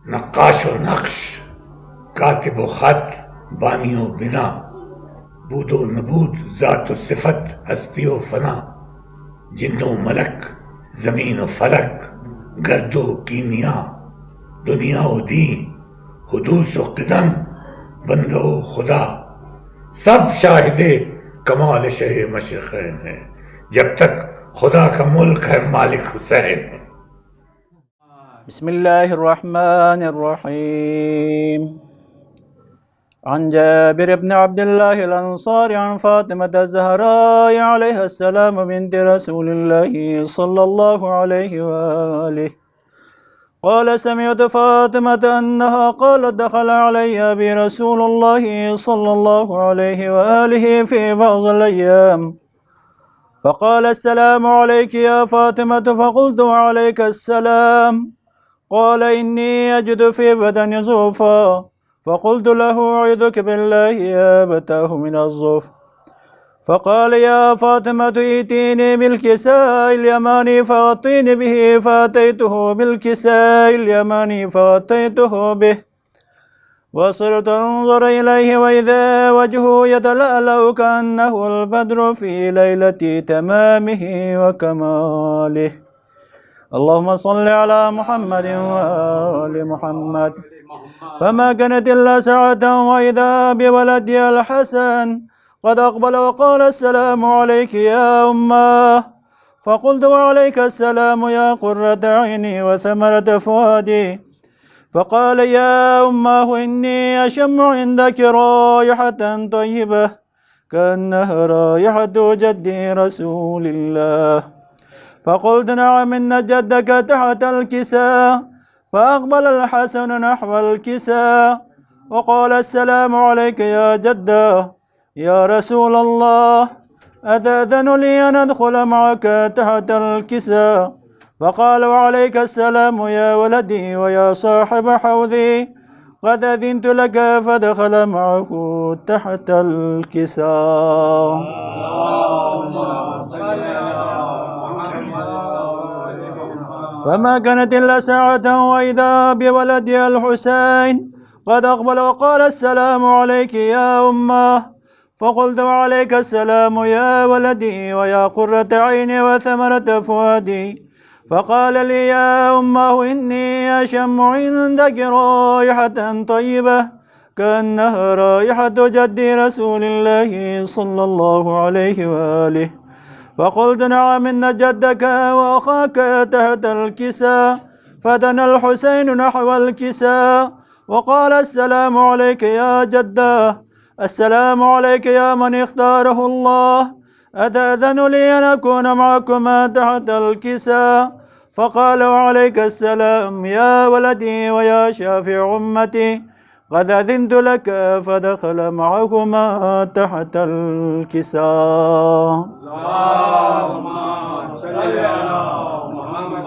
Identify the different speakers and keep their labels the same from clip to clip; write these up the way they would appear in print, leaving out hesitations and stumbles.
Speaker 1: نقاش و نقش، کاتب و خط، بانی و بنا، بود و نبود، ذات و صفت، ہستی و فنا، جن و ملک، زمین و فلک، گرد و کیمیا، دنیا و دین، حدوث و قدم، بندہ و خدا، سب شاہد کمال شہ مشرقین ہے. جب تک خدا کا ملک ہے مالک حسین ہے.
Speaker 2: بسم الله الرحمن الرحيم. عن جابر بن عبد الله الأنصاري عن فاطمة الزهراء عليها السلام بنت رسول الله صلى الله عليه وآله قال سمعت فاطمة أنها قالت دخل علي أبي رسول الله صلى الله عليه وآله في بعض الأيام فقال السلام عليك يا فاطمة، فقلت وعليك السلام. قال إني أجد في بدني زوفا، فقلت له أعيذك بالله يا أبتاه من الزوف. فقال يا فاطمة ائتيني بالكساء اليماني فغطيني به، فأتيته بالكساء اليماني فغطيته به، وصرت أنظر إليه وإذا وجهه يتلألأ كأنه البدر في ليلة تمامه وكماله. اللهم صل على محمد وآل محمد. فما كانت إلا ساعة وإذا بولدي الحسن قد أقبل وقال السلام عليك يا أماه. فقلت وعليك السلام يا قرة عيني وثمرة فؤادي. فقال يا أماه إني أشم عندك رائحة طيبة كأنها رائحة جدي رسول الله. فقلت نعم إن جدك تحت الكساء. فأقبل الحسن نحو الكساء وقال السلام عليك يا جدة يا رسول الله، أتأذن لي أن أدخل معك تحت الكساء؟ فقال وعليك السلام يا ولدي ويا صاحب حوضي، قد أذنت لك. فدخل معه تحت الكساء. فما كانت إلا ساعة وإذا بولدي الحسين قد أقبل وقال السلام عليك يا أمه. فقلت وعليك السلام يا ولدي ويا قرة عيني وثمرة فؤادي. فقال لي يا أمه إني أشم عندك رائحة طيبة كأنها رائحة جدي رسول الله صلى الله عليه وآله. فقلت نعم إن جدك وأخاك تحت الكساء. فدنا الحسين نحو الكساء وقال السلام عليك يا جدة، السلام عليك يا من اختاره الله، أتأذن لي أن أكون معكما تحت الكساء؟ فقال وعليك السلام يا ولدي ويا شافع أمتي، قد أذنت لك. فدخل معهما تحت الكساء. اللهم صل على محمد.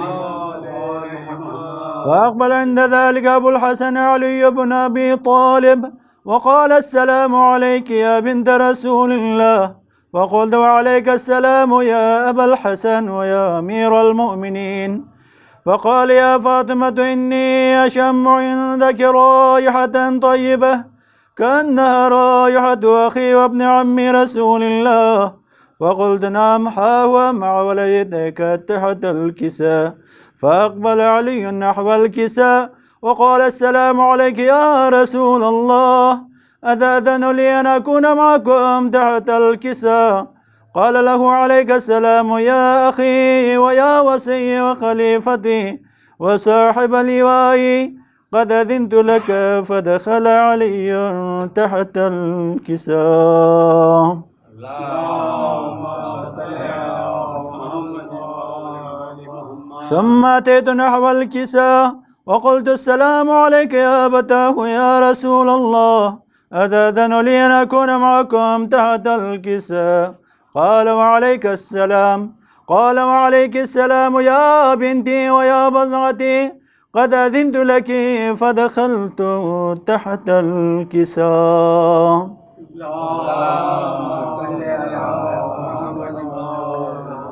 Speaker 2: فأقبل عند ذلك أبو الحسن علي بن أبي طالب وقال السلام عليك يا بنت رسول الله. فقلت وعليك السلام يا أبا الحسن ويا أمير المؤمنين. فقال يا فاطمة إني أشم عندك رائحة طيبة كأنها رائحة أخي وابن عم رسول الله. فقلت نعم ها مع وليديك تحت الكساء. فأقبل علي نحو الكساء وقال السلام عليك يا رسول الله، أتأذن لي أن أكون معكم تحت الكساء؟ قال له عليك السلام يا أخي ويا وصي وخليفتي وصاحب لوائي، قد أذنت لك. فدخل علي تحت الكساء. ثم أتيت نحو الكساء وقلت السلام عليك يا أبتاه يا رسول الله، أتأذن لي أن أكون معكم تحت الكساء؟ قال وعليك السلام. قال وعليك السلام يا بنتي ويا بضعتي، قد أذنت لك. فدخلت تحت الكساء.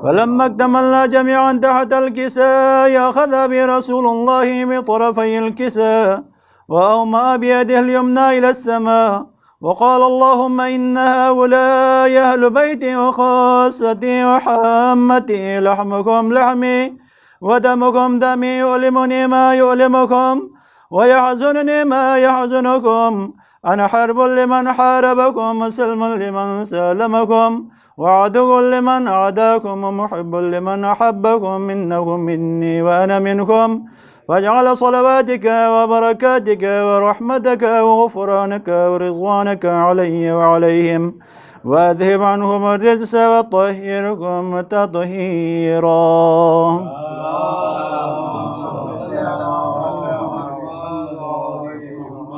Speaker 2: فلما اكتملنا جميعا تحت الكساء أخذ برسول الله بطرفي الكساء وأومأ بيده اليمنى إلى السماء وقال اللهم إن هؤلاء أهل بيتي وخاصتي وحامتي، لحمكم لحمي ودمكم دمي، يؤلمني ما يؤلمكم ويحزنني ما يحزنكم. أنا حرب لمن حاربكم وسلم لمن سالمكم وعدو لمن عاداكم ومحب لمن أحبكم، إنكم مني وأنا منكم. فاجعل صلواتك وبركاتك ورحمتك وغفرانك ورضوانك علي وعليهم، وأذهب عنهم الرجس وطهركم تطهيرا.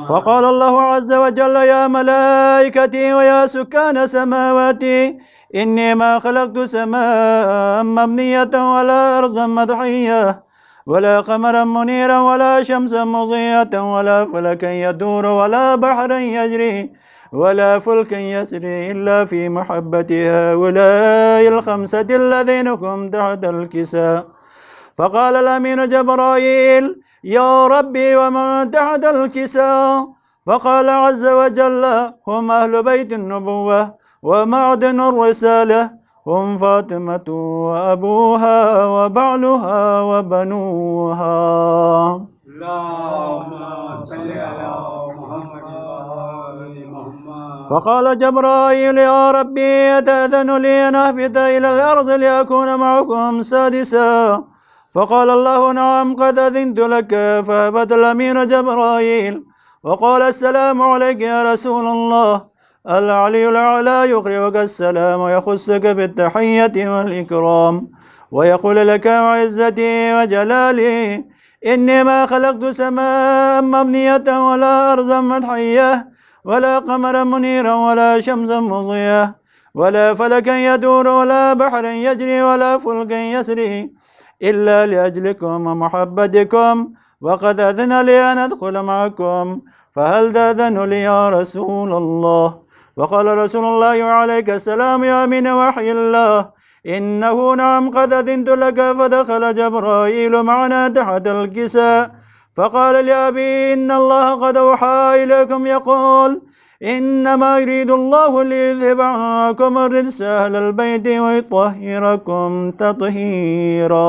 Speaker 2: فقال الله عز وجل يا ملائكتي ويا سكان سماواتي إني ما خلقت سماء مبنية ولا أرضا مدحية ولا قمرا منيرا ولا شمسا مضيئة ولا فلكا يدور ولا بحرا يجري ولا فلكا يسري إلا في محبة هؤلاء الخمسة الذين هم تحت الكساء. فقال الأمين جبرائيل يا ربي ومن تحت الكساء؟ فقال عز وجل هم أهل بيت النبوة ومعدن الرسالة، هم فاطمة وأبوها وبعلها وبنوها. اللهم صل على محمد. فقال جبرائيل يا ربي أتأذن لي أن أهبط إلى الأرض لأكون معكم سادسا؟ فقال الله نعم قد أذنت لك. فهبط الأمين جبرائيل وقال السلام عليك يا رسول الله. العلي الأعلى يقرئك السلام ويخصك بالتحية والإكرام ويقول لك وعزتي وجلالي إني ما خلقت سماء مبنية ولا أرضا مدحية ولا قمرا منيرا ولا شمسا مضيئة ولا فلكا يدور ولا بحرا يجري ولا فلكا يسري إلا لأجلكم ومحبتكم، وقد أذن لي أن أدخل معكم، فهل تأذن لي يا رسول الله؟ وقال رسول الله عليك السلام يا من وحي الله إنه نعم قد أذنت لك. فدخل جبرائيل معنا تحت الكساء فقال لأبي إن الله قد أوحى إليكم يقول إنما يريد الله ليذهب عنكم الرجس أهل البيت ويطهركم تطهيرا.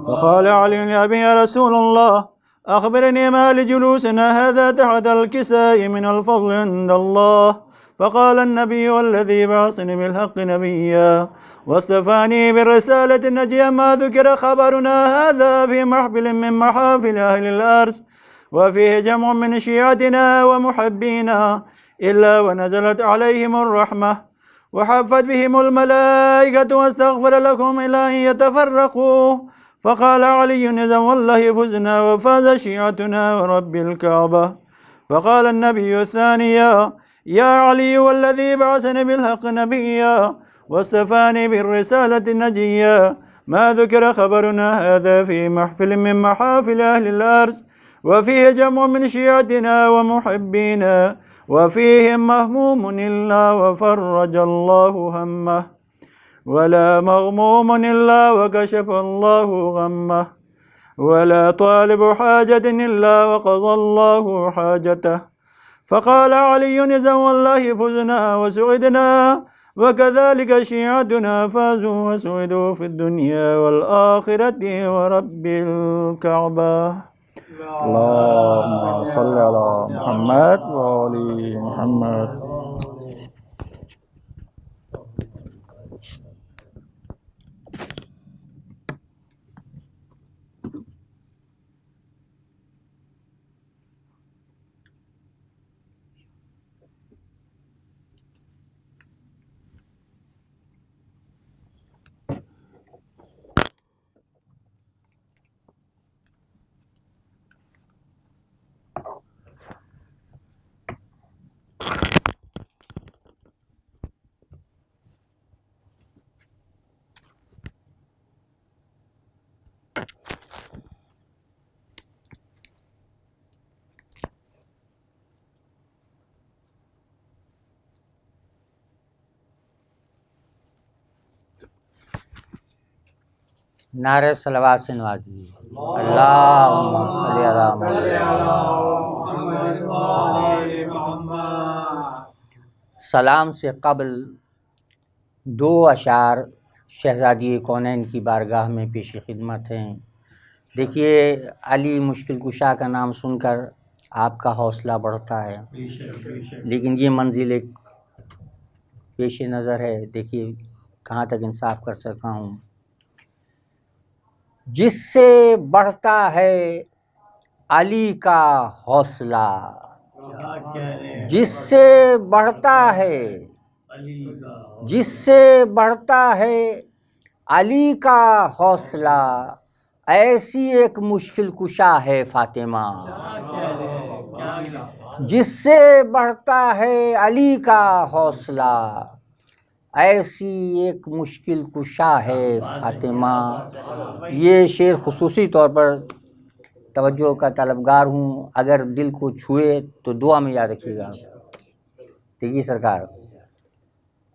Speaker 2: فقال علي لأبي يا رسول الله أخبرني ما لجلوسنا هذا تحت الكساء من الفضل عند الله. فقال النبي والذي بعثني بالحق نبيا واصطفاني بالرسالة النجية ما ذكر خبرنا هذا في محفل من محافل أهل الأرض وفيه جمع من شيعتنا ومحبينا إلا ونزلت عليهم الرحمة وحفت بهم الملائكة واستغفر لكم إلى أن يتفرقوا. فقال علي إذا والله فزنا وفاز شيعتنا ورب الكعبة. فقال النبي الثاني يا علي والذي بعثني بالحق نبيا واصطفاني بالرسالة النجية ما ذكر خبرنا هذا في محفل من محافل أهل الأرض وفيه جمع من شيعتنا ومحبينا وفيهم مهموم إلا وفرج الله همه ولا مغموم إلا وكشف الله غمه ولا طالب حاجة إلا وقضى الله حاجته. فقال علي إذا والله فزنا وسعدنا وكذلك شيعتنا فازوا وسعدوا في الدنيا والآخرة ورب الكعبة. اللهم صل على محمد وآل محمد.
Speaker 3: نعرہ صلوات سے نواز دیجیے. اللہم صلی علی محمد. سلام سے قبل 2 اشعار شہزادی کونین کی بارگاہ میں پیش خدمت ہیں. دیکھیے، علی مشکل کشا کا نام سن کر آپ کا حوصلہ بڑھتا ہے، لیکن یہ منزل ایک پیش نظر ہے. دیکھیے کہاں تک انصاف کر سکتا ہوں. جس سے بڑھتا ہے علی کا حوصلہ، جس سے بڑھتا ہے، جس سے بڑھتا ہے علی کا حوصلہ، ایسی ایک مشکل کشا ہے فاطمہ. جس سے بڑھتا ہے علی کا حوصلہ، ایسی ایک مشکل کشا ہے فاطمہ. یہ شعر خصوصی طور پر توجہ کا طلبگار ہوں، اگر دل کو چھوئے تو دعا میں یاد رکھیے گا. دیکھیے سرکار،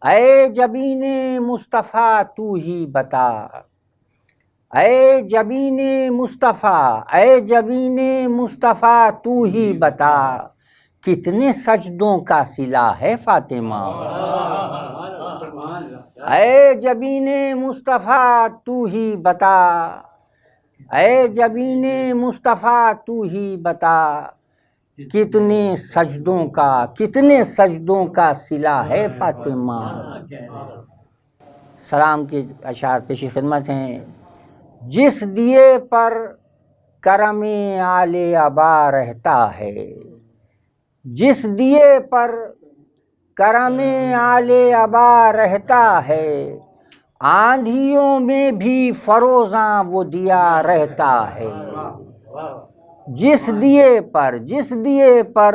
Speaker 3: اے جبین مصطفیٰ تو ہی بتا، اے جبین مصطفیٰ، اے جبین مصطفیٰ تو ہی بتا، کتنے سجدوں کا صلہ ہے فاطمہ. اے جبین مصطفیٰ تو ہی بتا، اے جبین مصطفیٰ تو ہی بتا، کتنے سجدوں کا صلہ ہے فاطمہ. سلام کے اشعار پیش خدمت ہیں. جس دیے پر کرم آل عبا رہتا ہے، جس دیے پر کرم آل عبا رہتا ہے، آندھیوں میں بھی فروزاں وہ دیا رہتا ہے. جس دیے پر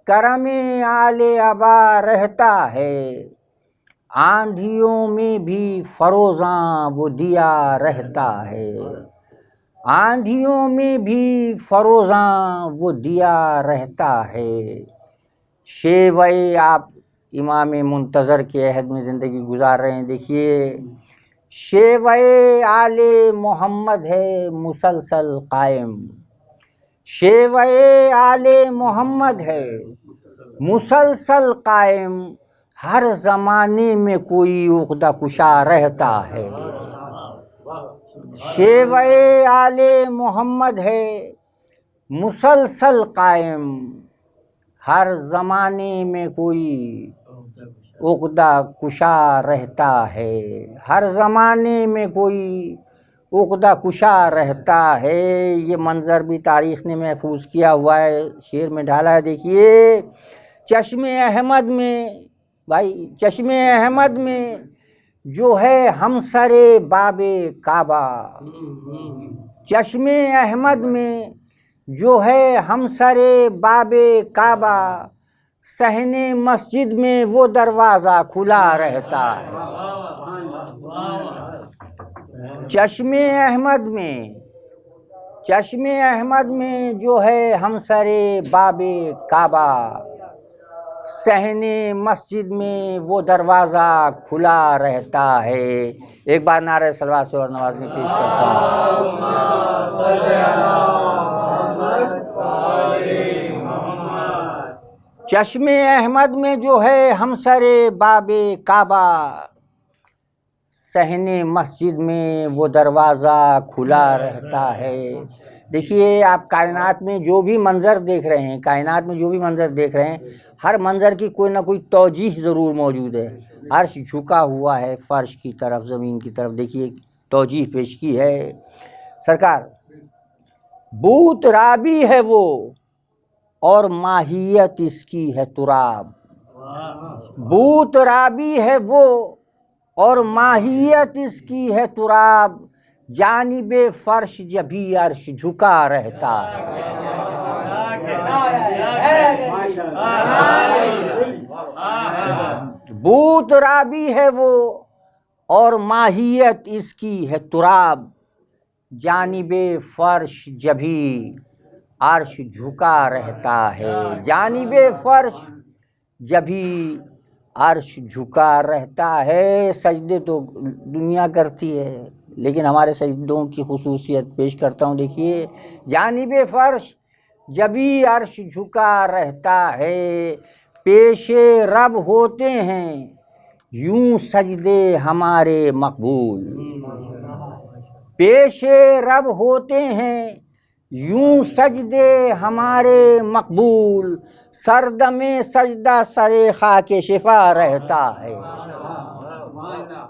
Speaker 3: کرم آل عبا رہتا ہے، آندھیوں میں بھی فروزاں وہ دیا رہتا ہے، آندھیوں میں بھی فروزاں وہ دیا رہتا ہے. شیوے آپ امام منتظر کے عہد میں زندگی گزار رہے ہیں. دیکھیے، شیوے آل محمد ہے مسلسل قائم، شیوے آل محمد ہے مسلسل قائم، ہر زمانے میں کوئی عقدہ کشا رہتا ہے. شیوے آل محمد ہے مسلسل قائم، ہر زمانے میں کوئی عقدہ کشا رہتا ہے، ہر زمانے میں کوئی عقدہ کشا رہتا ہے. یہ منظر بھی تاریخ نے محفوظ کیا ہوا ہے، شعر میں ڈھالا ہے. دیکھیے، چشم احمد میں، بھائی چشم احمد میں جو ہے ہمسر باب کعبہ، چشم احمد میں جو ہے ہمسر باب کعبہ، صحن مسجد میں وہ دروازہ کھلا رہتا ہے. چشم احمد میں جو ہے ہمسر باب کعبہ، صحن مسجد میں وہ دروازہ کھلا رہتا ہے. ایک بار نعرہ صلوات سے اور نوازنی پیش کرتا ہوں. چشم احمد میں جو ہے ہمسر باب کعبہ، صحن مسجد میں وہ دروازہ کھلا رہتا ہے. دیکھیے، آپ کائنات میں جو بھی منظر دیکھ رہے ہیں، ہر منظر کی کوئی نہ کوئی توجیہ ضرور موجود ہے. عرش جھکا ہوا ہے فرش کی طرف، زمین کی طرف. دیکھیے توجیہ پیش کی ہے سرکار. بوت رابی ہے وہ اور ماہیت اس کی ہے تراب، بوت رابی ہے وہ اور ماہیت اس کی ہے تراب، جانب فرش جبھی عرش جھکا رہتا ہے. بوت رابی ہے وہ اور ماہیت اس کی ہے تراب، جانب فرش جبھی عرش جھکا رہتا ہے، جانب فرش جبھی عرش جھکا رہتا ہے. سجدے تو دنیا کرتی ہے، لیکن ہمارے سجدوں کی خصوصیت پیش کرتا ہوں. دیکھیے جانب فرش جبھی عرش جھکا رہتا ہے، پیش رب ہوتے ہیں یوں سجدے ہمارے مقبول. پیش رب ہوتے ہیں یوں سجدے ہمارے مقبول، سردم سجدہ سر خاک شفا رہتا ہے.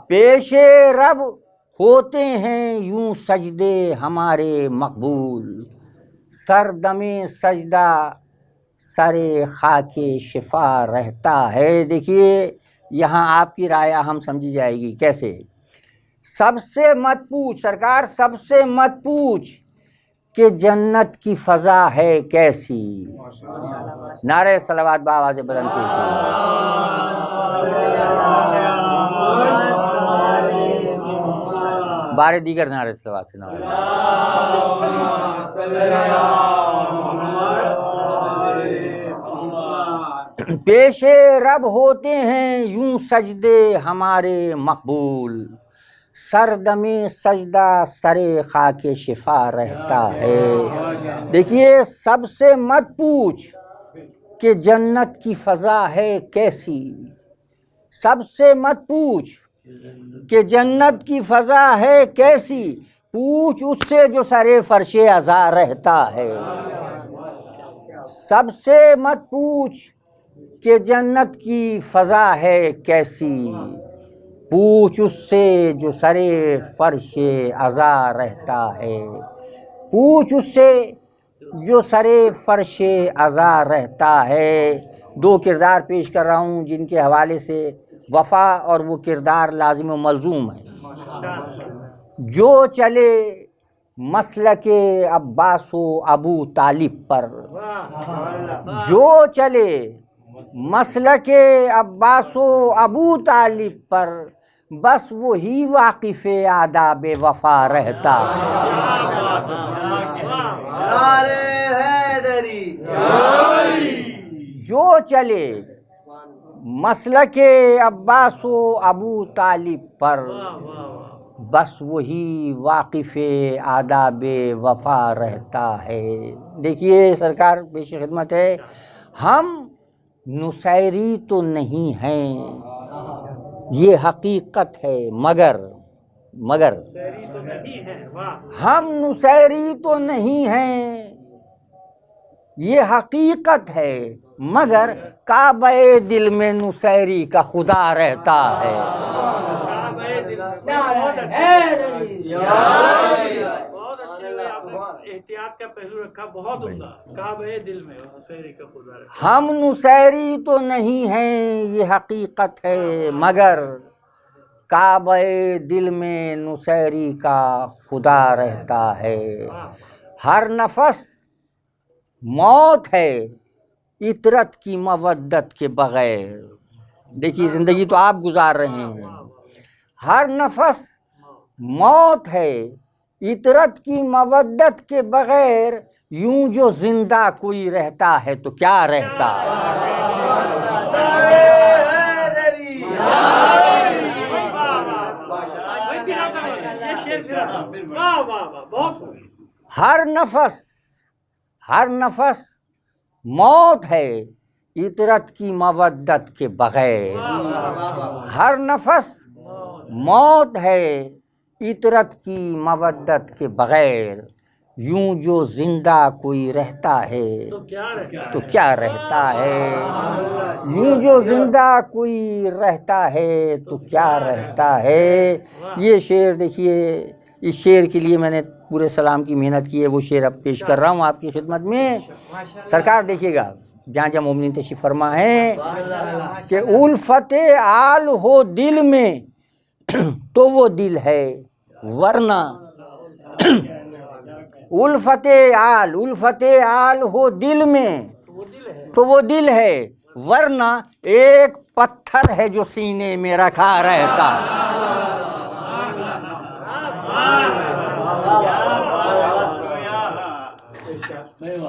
Speaker 3: پیش رب ہوتے ہیں یوں سجدے ہمارے مقبول، سردم سجدہ سر خاک شفا رہتا ہے. دیکھیے یہاں آپ کی رائے ہم سمجھی جائے گی کیسے. سب سے مت پوچھ سرکار، سب سے مت پوچھ کہ جنت کی فضا ہے کیسی. نعرہ صلوات بآواز بلند پیش بارے دیگر نعرہ صلوات سے نواز. پیش رب ہوتے ہیں یوں سجدے ہمارے مقبول، سردم سجدہ سر خاک شفا رہتا ہے. دیکھیے سب سے مت پوچھ کہ جنت کی فضا ہے کیسی. سب سے مت پوچھ کہ جنت کی فضا ہے کیسی، پوچھ اس سے جو سر فرش عزا رہتا ہے. سب سے مت پوچھ کہ جنت کی فضا ہے کیسی، پوچھ اس سے جو سر فرش عزا رہتا ہے. پوچھ اس سے جو سر فرش عزا رہتا ہے. دو کردار پیش کر رہا ہوں جن کے حوالے سے وفا اور وہ کردار لازم و ملزوم ہے. جو چلے مسلک عباس و ابو طالب پر، جو چلے مسلک عباس و ابو طالب پر، بس وہی واقف آداب وفا رہتا ہے. جو چلے مسلک عباس و ابو طالب پر، بس وہی واقف آداب وفا رہتا ہے. دیکھیے سرکار پیش خدمت ہے، ہم نصیری تو نہیں ہیں یہ حقیقت ہے، مگر ہم نصیری تو نہیں ہیں یہ حقیقت ہے، مگر کعبہ دل میں نصیری کا خدا رہتا ہے.
Speaker 4: احتیاط کا پہلو رکھا، بہت عمدہ. کعبہ دل میں نصیری کا خدا رہتا.
Speaker 3: ہم نصیری تو نہیں ہیں یہ حقیقت ہے، مگر کعبہ دل میں نصیری کا خدا رہتا ہے. ہر نفس موت ہے عطرت کی مودت کے بغیر. دیکھیے زندگی تو آپ گزار رہے ہیں، ہر نفس موت ہے عطرت کی مودت کے بغیر، یوں جو زندہ کوئی رہتا ہے تو کیا رہتا ہے. ہر نفس موت ہے عطرت کی مودت کے بغیر. ہر نفس موت ہے عطرت کی مودت کے بغیر، یوں جو زندہ کوئی رہتا ہے تو کیا رہتا ہے. یوں جو زندہ کوئی رہتا ہے تو کیا رہتا ہے. یہ شعر دیکھیے، اس شعر کے لیے میں نے پورے سلام کی محنت کی ہے، وہ شعر اب پیش کر رہا ہوں آپ کی خدمت میں. سرکار دیکھیے گا جہاں جہاں مومنین تشریف فرما ہے کہ الفت آل ہو دل میں تو وہ دل ہے، ورنہ الفت آل ہو دل میں تو وہ دل ہے، ورنہ ایک پتھر ہے جو سینے میں رکھا رہتا.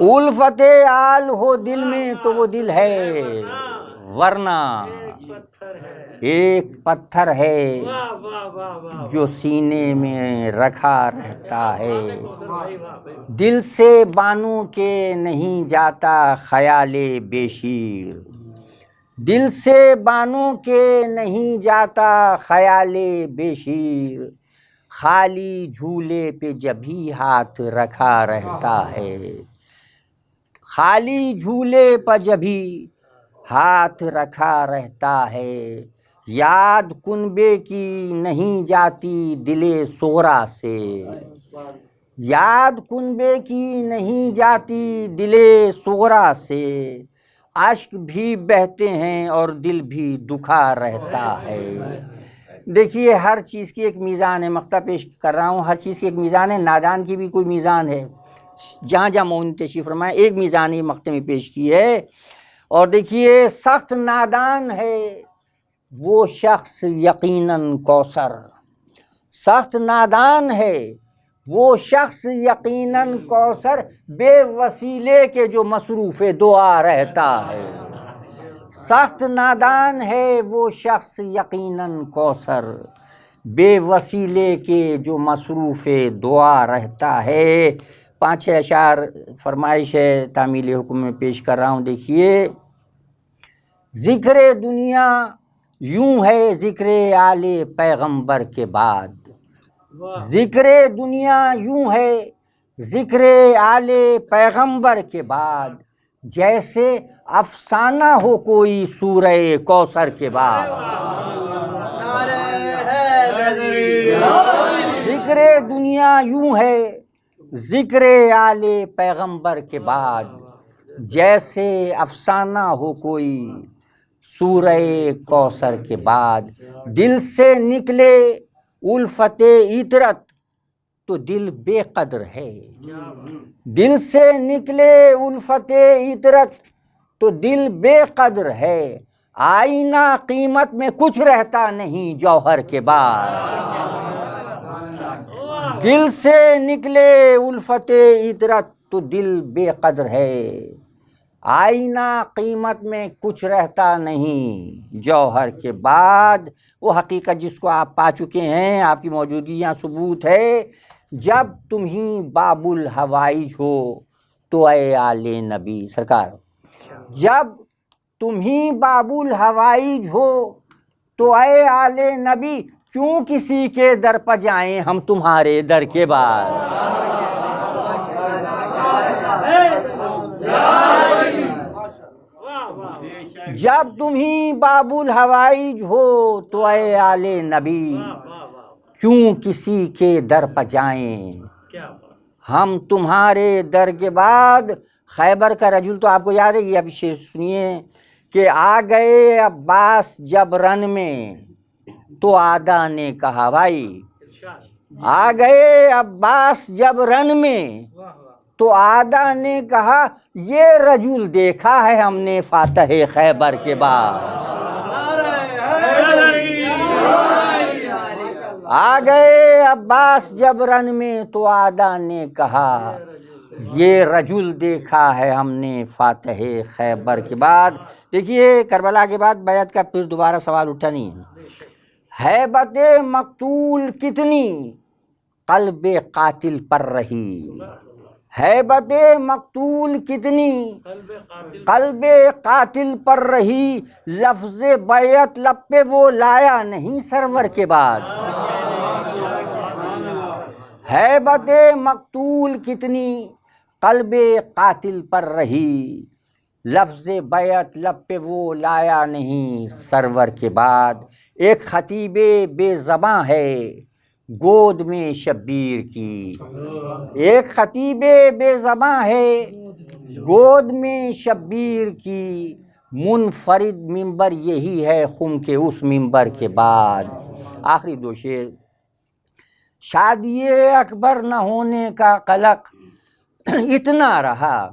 Speaker 3: الفت آل ہو دل میں تو وہ دل ہے، ورنہ ایک پتھر ہے
Speaker 4: واہ واہ واہ واہ
Speaker 3: جو سینے میں رکھا رہتا ہے،
Speaker 4: بھائی واہ بھائی
Speaker 3: دل سے بانو کے نہیں جاتا خیال بے شیر، دل سے بانو کے نہیں جاتا خیال بے شیر، خالی جھولے پہ جبھی ہاتھ رکھا رہتا ہے، خالی جھولے پر جبھی ہاتھ رکھا رہتا ہے، یاد کنبے کی نہیں جاتی دل صغرا سے، یاد کنبے کی نہیں جاتی دل صغرا سے، اشک بھی بہتے ہیں اور دل بھی دکھا رہتا ہے۔ دیکھیے ہر چیز کی ایک میزان ہے، مقطع پیش کر رہا ہوں، ہر چیز کی ایک میزان ہے، نادان کی بھی کوئی میزان ہے، جہاں جہاں مولوی تشریف فرمائے ایک میزان ہی مقطع میں پیش کی ہے۔ اور دیکھیے سخت نادان ہے وہ شخص یقیناً کوثر، سخت نادان ہے وہ شخص یقیناً کوثر، بے وسیلے کے جو مصروف دعا رہتا ہے، سخت نادان ہے وہ شخص یقیناً کوثر، بے وسیلے کے جو مصروف دعا رہتا ہے۔ 5-6 اشعار فرمائش ہے تعمیل حکم میں پیش کر رہا ہوں، دیکھیے۔ ذکر دنیا یوں ہے ذکر آل پیغمبر کے بعد، ذکر دنیا یوں ہے ذکر آل پیغمبر کے بعد، جیسے افسانہ ہو کوئی سورہ کوثر کے بعد، ذکر دنیا یوں ہے ذکر آل پیغمبر کے بعد، جیسے افسانہ ہو کوئی سورہ کوثر کے بعد، دل سے نکلے الفت عطرت تو دل بے قدر ہے، دل سے نکلے الفت عطرت تو دل بے قدر ہے، آئینہ قیمت میں کچھ رہتا نہیں جوہر کے بعد، دل سے نکلے الفت عطرت تو دل بے قدر ہے، آئینہ قیمت میں کچھ رہتا نہیں جوہر کے بعد۔ وہ حقیقت جس کو آپ پا چکے ہیں، آپ کی موجودگی یہاں ثبوت ہے۔ جب تمہیں باب الحوائج ہو تو اے آل نبی سرکار، جب تمہیں باب الحوائج ہو تو اے آل نبی، کیوں کسی کے در پر جائیں ہم تمہارے در کے بعد، جب تمہیں باب الحوائج ہو تو اے آل نبی، کیوں کسی کے در پر جائیں ہم تمہارے در کے بعد۔ خیبر کا رجل تو آپ کو یاد ہے، یہ اب شعر سنیے کہ آ گئے عباس جب رن میں تو آدھا نے کہا بھائی، آ گئے عباس جب رن میں تو آدھا نے کہا یہ رجل دیکھا ہے ہم نے فاتح خیبر کے بعد، آ گئے عباس جب رن میں تو آدھا نے کہا یہ رجل دیکھا ہے ہم نے فاتح خیبر کے بعد۔ دیکھیے کربلا کے بعد بیعت کا پھر دوبارہ سوال اٹھا نہیں ہے، ہیبت مقتول کتنی قلب قاتل پر رہی، ہیبت مقتول کتنی قلب قاتل پر رہی، لفظ بیعت لب پہ وہ لایا نہیں سرور کے بعد، ہیبت مقتول کتنی قلب قاتل پر رہی، لفظ بیعت لب پہ وہ لایا نہیں سرور کے بعد۔ ایک خطیب بے زباں ہے گود میں شبیر کی، ایک خطیب بے زباں ہے گود میں شبیر کی، منفرد ممبر یہی ہے خم کے اس ممبر کے بعد۔ آخری دو شعر۔ شادی اکبر نہ ہونے کا قلق اتنا رہا،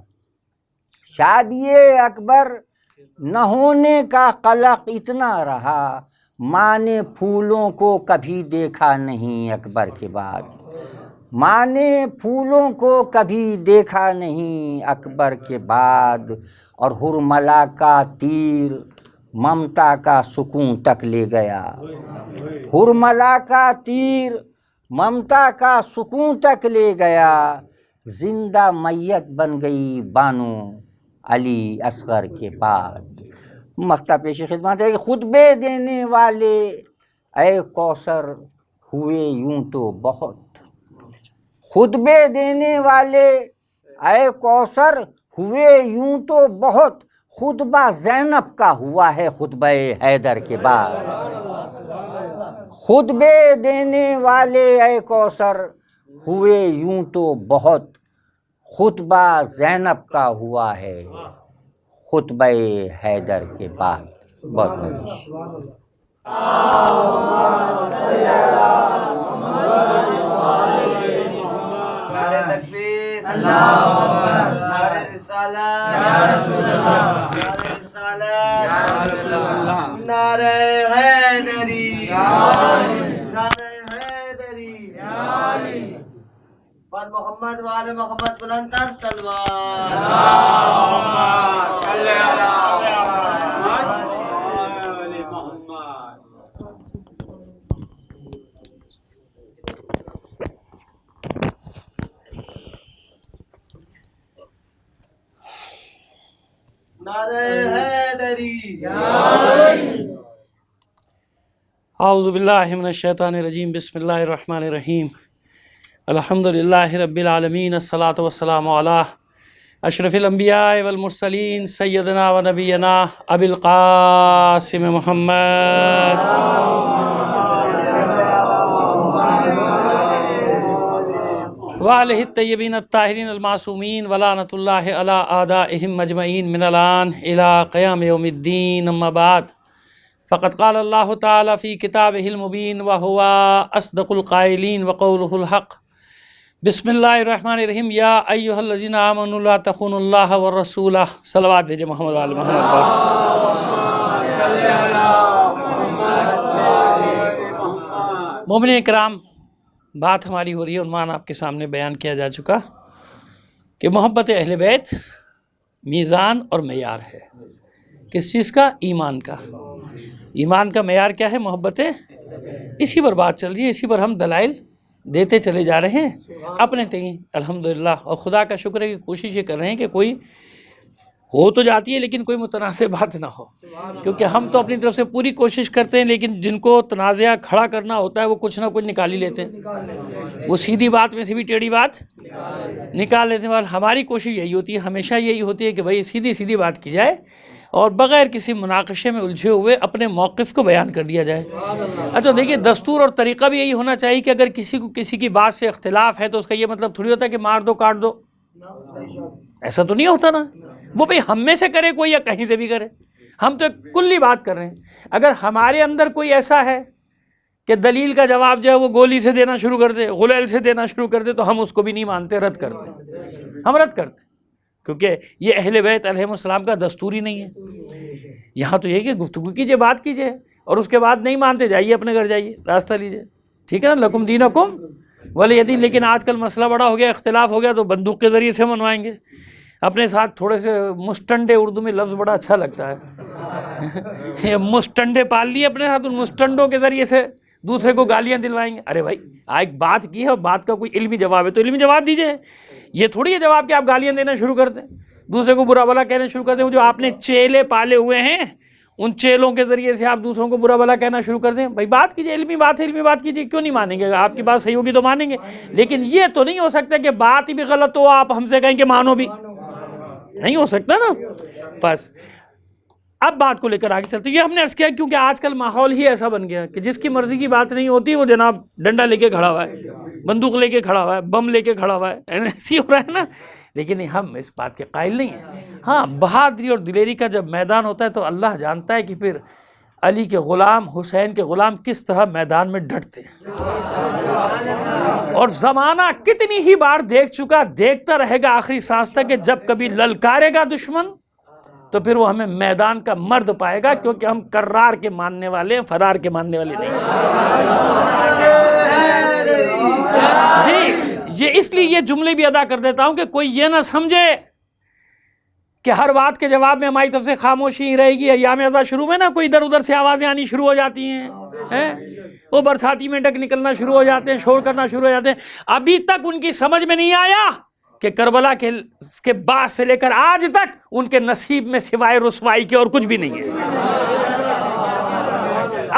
Speaker 3: شادی اکبر نہ ہونے کا قلق اتنا رہا، ماں نے پھولوں کو کبھی دیکھا نہیں اکبر کے بعد، ماں نے پھولوں کو کبھی دیکھا نہیں اکبر کے بعد، اور ہرملا کا تیر ممتا کا سکون تک لے گیا، ہرملا کا تیر ممتا کا سکون تک لے گیا، زندہ میت بن گئی بانو علی اصغر کے بعد۔ مقطع پیش خدمت ہے کہ خطبے دینے والے اے کوثر ہوئے یوں تو بہت، خطبے دینے والے اے کوثر ہوئے یوں تو بہت، خطبہ زینب کا ہوا ہے خطبہ حیدر کے بعد۔ خطبے دینے والے اے کوثر ہوئے یوں تو بہت، خطبہ زینب کا ہوا ہے خطبہ حیدر کے بعد۔ بہت مزید
Speaker 5: نعرہ تکبیر، اللہ اکبر، نعرہ رسالت، یا رسول اللہ، نعرہ رسالت، یا رسول اللہ، نعرہ حیدری، نعرہ حیدری، پر محمد وآل محمد بلند تر سلوات، اللہم صلی علی محمد وآل محمد۔ نعرہ حیدری،
Speaker 4: اعوذ باللہ من الشیطان الرجیم، بسم اللہ الرحمن الرحیم، الحمدللہ رب العالمین، الصلاۃ والسلام علی اشرف الانبیاء والمرسلین، سیدنا و نبینا ابی القاسم محمد وآلہ الطیبین الطاہرین المعصومین، ولعنۃ اللہ علی اعدائہم مجمعین من الآن الی قیام یوم الدین، اما بعد فقد قال اللہ تعالی فی کتابہ المبین وہو اصدق القائلین وقولہ الحق۔ بسم اللہ الرحمن الرحیم، یا ایہا الذین آمنوا لا تخونوا اللہ والرسول۔ صلوات بھیجے محمد علی محمد پر۔ مومنین کرام، بات ہماری ہو رہی ہے، عنوان آپ کے سامنے بیان کیا جا چکا کہ محبت اہل بیت میزان اور معیار ہے۔ کس چیز کا؟ ایمان کا۔ ایمان کا معیار کیا ہے؟ محبت، اسی پر بات چل رہی ہے، اسی پر ہم دلائل دیتے چلے جا رہے ہیں اپنے تئیں الحمدللہ، اور خدا کا شکر ہے کہ کوشش یہ کر رہے ہیں کہ کوئی ہو تو جاتی ہے لیکن کوئی متنازع بات نہ ہو، کیونکہ ہم تو اپنی طرف سے پوری کوشش کرتے ہیں، لیکن جن کو تنازعہ کھڑا کرنا ہوتا ہے وہ کچھ نہ کچھ نکال ہی لیتے ہیں، وہ سیدھی بات میں سے بھی ٹیڑھی بات نکال لیتے ہیں۔ ہماری کوشش یہی ہوتی ہے، ہمیشہ یہی ہوتی ہے کہ بھائی سیدھی سیدھی بات کی جائے اور بغیر کسی مناقشے میں الجھے ہوئے اپنے موقف کو بیان کر دیا جائے۔ اچھا دیکھیے، دستور اور طریقہ بھی یہی ہونا چاہیے کہ اگر کسی کو کسی کی بات سے اختلاف ہے تو اس کا یہ مطلب تھوڑی ہوتا ہے کہ مار دو کاٹ دو، ایسا تو نہیں ہوتا نا۔ وہ بھئی ہم میں سے کرے کوئی یا کہیں سے بھی کرے، ہم تو ایک کلی بات کر رہے ہیں۔ اگر ہمارے اندر کوئی ایسا ہے کہ دلیل کا جواب جو ہے وہ گولی سے دینا شروع کر دے، غلیل سے دینا شروع کر دے، تو ہم اس کو بھی نہیں مانتے، رد کرتے ہیں، ہم رد کرتے ہیں، کیونکہ یہ اہل بیت علیہم السلام کا دستور ہی نہیں ہے۔ یہاں تو یہ کہ گفتگو کیجئے، بات کیجئے، اور اس کے بعد نہیں مانتے جائیے اپنے گھر جائیے، راستہ لیجئے، ٹھیک ہے نا، لکم دینکم ولی دین۔ لیکن آج کل مسئلہ بڑا ہو گیا، اختلاف ہو گیا تو بندوق کے ذریعے سے منوائیں گے۔ اپنے ساتھ تھوڑے سے مستنڈے، اردو میں لفظ بڑا اچھا لگتا ہے، مستنڈے پال لیے اپنے ساتھ، ان مستنڈوں کے ذریعے سے دوسرے کو گالیاں دلوائیں گے۔ ارے بھائی ایک بات کی ہے اور بات کا کوئی علمی جواب ہے تو علمی جواب دیجئے، یہ تھوڑی ہے جواب کہ آپ گالیاں دینا شروع کر دیں، دوسرے کو برا بھلا کہنا شروع کر دیں۔ جو آپ نے چیلے پالے ہوئے ہیں ان چیلوں کے ذریعے سے آپ دوسروں کو برا بھلا کہنا شروع کر دیں۔ بھائی بات کیجئے، علمی بات ہے، علمی بات کیجئے، کیوں نہیں مانیں گے؟ آپ کی بات صحیح ہوگی تو مانیں گے، لیکن یہ تو نہیں ہو سکتا کہ بات ہی بھی غلط ہو آپ ہم سے کہیں کہ مانو بھی، نہیں ہو سکتا نا۔ بس اب بات کو لے کر آگے چلتے ہیں۔ یہ ہم نے عرض کیا کیونکہ آج کل ماحول ہی ایسا بن گیا کہ جس کی مرضی کی بات نہیں ہوتی وہ جناب ڈنڈا لے کے کھڑا ہوا ہے، بندوق لے کے کھڑا ہوا ہے، بم لے کے کھڑا ہوا ہے، ایسی ہو رہا ہے نا۔ لیکن ہم اس بات کے قائل نہیں ہیں۔ ہاں، بہادری اور دلیری کا جب میدان ہوتا ہے تو اللہ جانتا ہے کہ پھر علی کے غلام، حسین کے غلام کس طرح میدان میں ڈٹتے ہیں، اور زمانہ کتنی ہی بار دیکھ چکا، دیکھتا رہے گا آخری سانس تک کہ جب کبھی للکارے گا دشمن تو پھر وہ ہمیں میدان کا مرد پائے گا، کیونکہ ہم کرار کے ماننے والے ہیں، فرار کے ماننے والے نہیں جی۔ یہ اس لیے یہ جملے بھی ادا کر دیتا ہوں کہ کوئی یہ نہ سمجھے کہ ہر بات کے جواب میں ہماری طرف سے خاموشی رہے گی. ایام ازا شروع میں نا کوئی ادھر ادھر سے آوازیں آنی شروع ہو جاتی ہیں, وہ برساتی میں ڈک نکلنا شروع ہو جاتے ہیں, شور کرنا شروع ہو جاتے ہیں. ابھی تک ان کی سمجھ میں نہیں آیا کہ کربلا کے بعد سے لے کر آج تک ان کے نصیب میں سوائے رسوائی کے اور کچھ بھی نہیں ہے.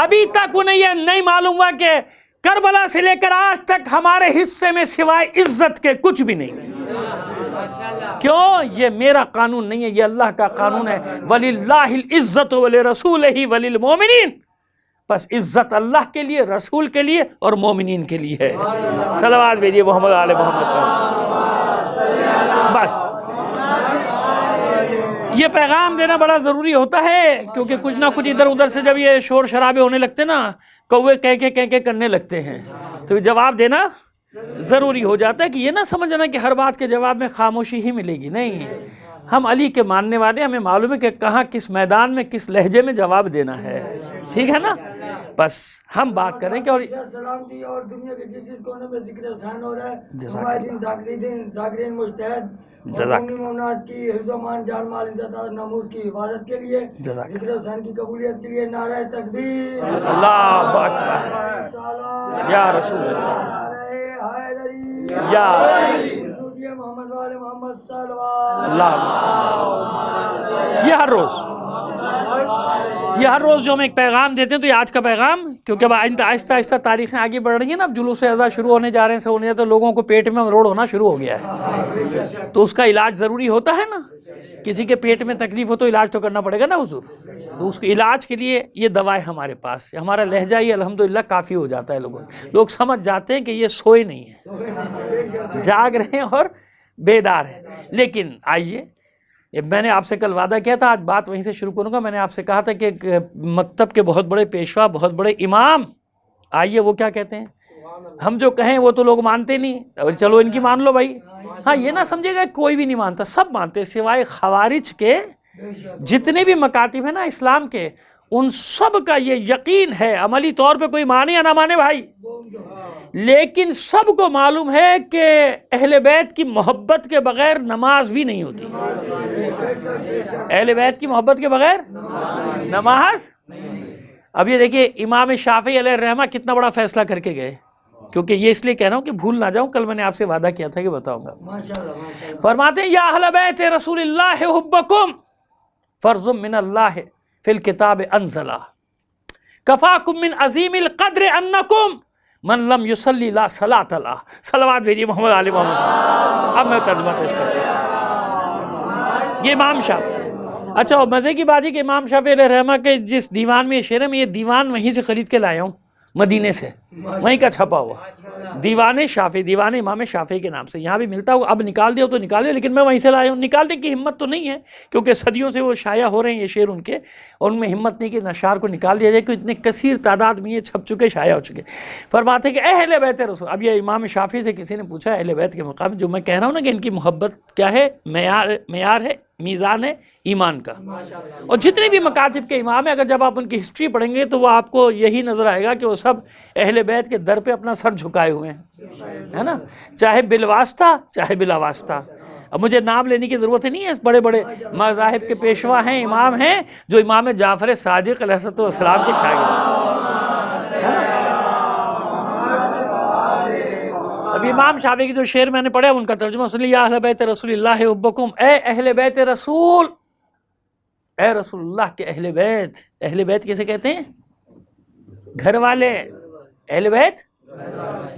Speaker 4: ابھی تک انہیں یہ نہیں معلوم ہوا کہ کربلا سے لے کر آج تک ہمارے حصے میں سوائے عزت کے کچھ بھی نہیں ہے. کیوں؟ یہ میرا قانون نہیں ہے, یہ اللہ کا قانون ہے. وَلِلَّهِ الْعِزَّةُ وَلِرَسُولِهِ وَلِلْمُؤْمِنِينَ. بس عزت اللہ کے لیے, رسول کے لیے اور مومنین کے لیے ہے. صلوات بھیجیے محمد آل محمد پر. بس یہ پیغام دینا بڑا ضروری ہوتا ہے, کیونکہ کچھ نہ کچھ ادھر ادھر سے جب یہ شور شرابے ہونے لگتے نا, کوے کہہ کے کرنے لگتے ہیں, تو جواب دینا ضروری ہو جاتا ہے. کہ یہ نہ سمجھنا کہ ہر بات کے جواب میں خاموشی ہی ملے گی. نہیں, ہم علی کے ماننے والے, ہمیں معلوم ہے کہ کہاں کس میدان میں کس لہجے میں جواب دینا ہے. ٹھیک ہے نا. بس ہم بات کریں کہ اور
Speaker 5: سلامتی اور دنیا کے جس کونے میں ذکر حسین ہو رہا ہے,
Speaker 4: جزاک
Speaker 5: ہمارے ذاکرین مجتہد
Speaker 4: جزاک
Speaker 5: مومنات کی حفظ و مان, جان مال, عزت اور ناموس کی حفاظت کے لیے,
Speaker 4: جزاک
Speaker 5: ذکر حسین کی قبولیت کے لیے نعرہ تکبیر,
Speaker 4: اللہ اکبر یا رسول اللہ,
Speaker 5: نعرہ حیدری,
Speaker 4: یا
Speaker 5: محمد والے محمد صلوات.
Speaker 4: اللہ. یہ ہر روز جو ہم ایک پیغام دیتے ہیں, تو یہ آج کا پیغام, کیونکہ اب آہستہ آہستہ تاریخیں آگے بڑھ رہی ہیں نا, اب جلوس اعزا شروع ہونے جا رہے ہیں, سب ہونے جا رہے ہیں, تو لوگوں کو پیٹ میں روڑ ہونا شروع ہو گیا ہے, تو اس کا علاج ضروری ہوتا ہے نا. کسی کے پیٹ میں تکلیف ہو تو علاج تو کرنا پڑے گا نا حضور. تو اس کے علاج کے لیے یہ دوائیں ہمارے پاس, ہمارا لہجہ یہ الحمدللہ کافی ہو جاتا ہے. لوگ سمجھ جاتے ہیں کہ یہ سوئے نہیں ہیں, جاگ رہے ہیں اور بیدار ہیں. لیکن آئیے, میں نے آپ سے کل وعدہ کیا تھا, آج بات وہیں سے شروع کروں گا. میں نے آپ سے کہا تھا کہ مکتب کے بہت بڑے پیشوا, بہت بڑے امام, آئیے وہ کیا کہتے ہیں. ہم جو کہیں وہ تو لوگ مانتے نہیں, چلو ان کی مان لو بھائی. ہاں, یہ نہ سمجھے گا کوئی بھی نہیں مانتا, سب مانتے, سوائے خوارج کے. جتنے بھی مکاتب ہیں نا اسلام کے, ان سب کا یہ یقین ہے, عملی طور پہ کوئی مانے یا نہ مانے بھائی, لیکن سب کو معلوم ہے کہ اہل بیت کی محبت کے بغیر نماز بھی نہیں ہوتی. اہل بیت کی محبت کے بغیر نماز. اب یہ دیکھیے امام شافعی علیہ الرحمہ کتنا بڑا فیصلہ کر کے گئے, کیونکہ یہ اس لیے کہہ رہا ہوں کہ بھول نہ جاؤں, کل میں نے آپ سے وعدہ کیا تھا کہ بتاؤں گا. فرماتے ہیں یا اہل بیت رسول اللہ حبکم فرض من اللہ فی الکتاب انزلہ کفاکم من عظیم القدر انکم من لم یصلی لا صلاۃ لا. صلوات بھیجیے محمد علی محمد. اب میں ترجمہ پیش کرتا ہوں. یہ امام شافعی. اچھا, اور مزے کی بات ہے کہ امام شافعی علیہ الرحمہ کے جس دیوان میں یہ شعر ہے, میں یہ دیوان وہیں سے خرید کے لایا ہوں, مدینے سے, وہیں کا چھپا ہوا دیوان شافعی, دیوان امام شافعی کے نام سے. یہاں بھی ملتا ہو, اب نکال دیا تو نکال دیا, لیکن میں وہیں سے لایا ہوں. نکالنے کی ہمت تو نہیں ہے, کیونکہ صدیوں سے وہ شائع ہو رہے ہیں یہ شعر ان کے, اور ان میں ہمت نہیں کہ نشار کو نکال دیا جائے, کہ اتنے کثیر تعداد میں یہ چھپ چکے, شائع ہو چکے. فرماتے ہیں کہ اہل بیت رسول. اب یہ امام شافعی سے کسی نے پوچھا اہل بیت کے مقام, جو میں کہہ رہا ہوں نا کہ ان کی محبت کیا ہے, معیار ہے, میزان ہے ایمان کا. اور جتنے بھی مکاتب کے امام ہیں, اگر جب آپ ان کی ہسٹری پڑھیں گے تو وہ آپ کو یہی نظر آئے گا کہ وہ سب اہل بیت کے در پہ اپنا سر جھکائے ہوئے ہیں, ہے نا, چاہے بالواسطہ چاہے بلا واسطہ. اب مجھے نام لینے کی ضرورت نہیں ہے, بڑے بڑے مذاہب کے پیشوا ہیں, امام ہیں, جو امام جعفر صادق علیہ السلام کے شاگرد ہیں. اب امام شافعی کی جو شعر میں نے پڑھا ان کا ترجمہ سن لیا. اہل بیت رسول اللہ حبکم, اے اہل بیت رسول, اے رسول اللہ کے اہل بیت. اہل بیت کیسے کہتے ہیں؟ گھر والے. اہل بیت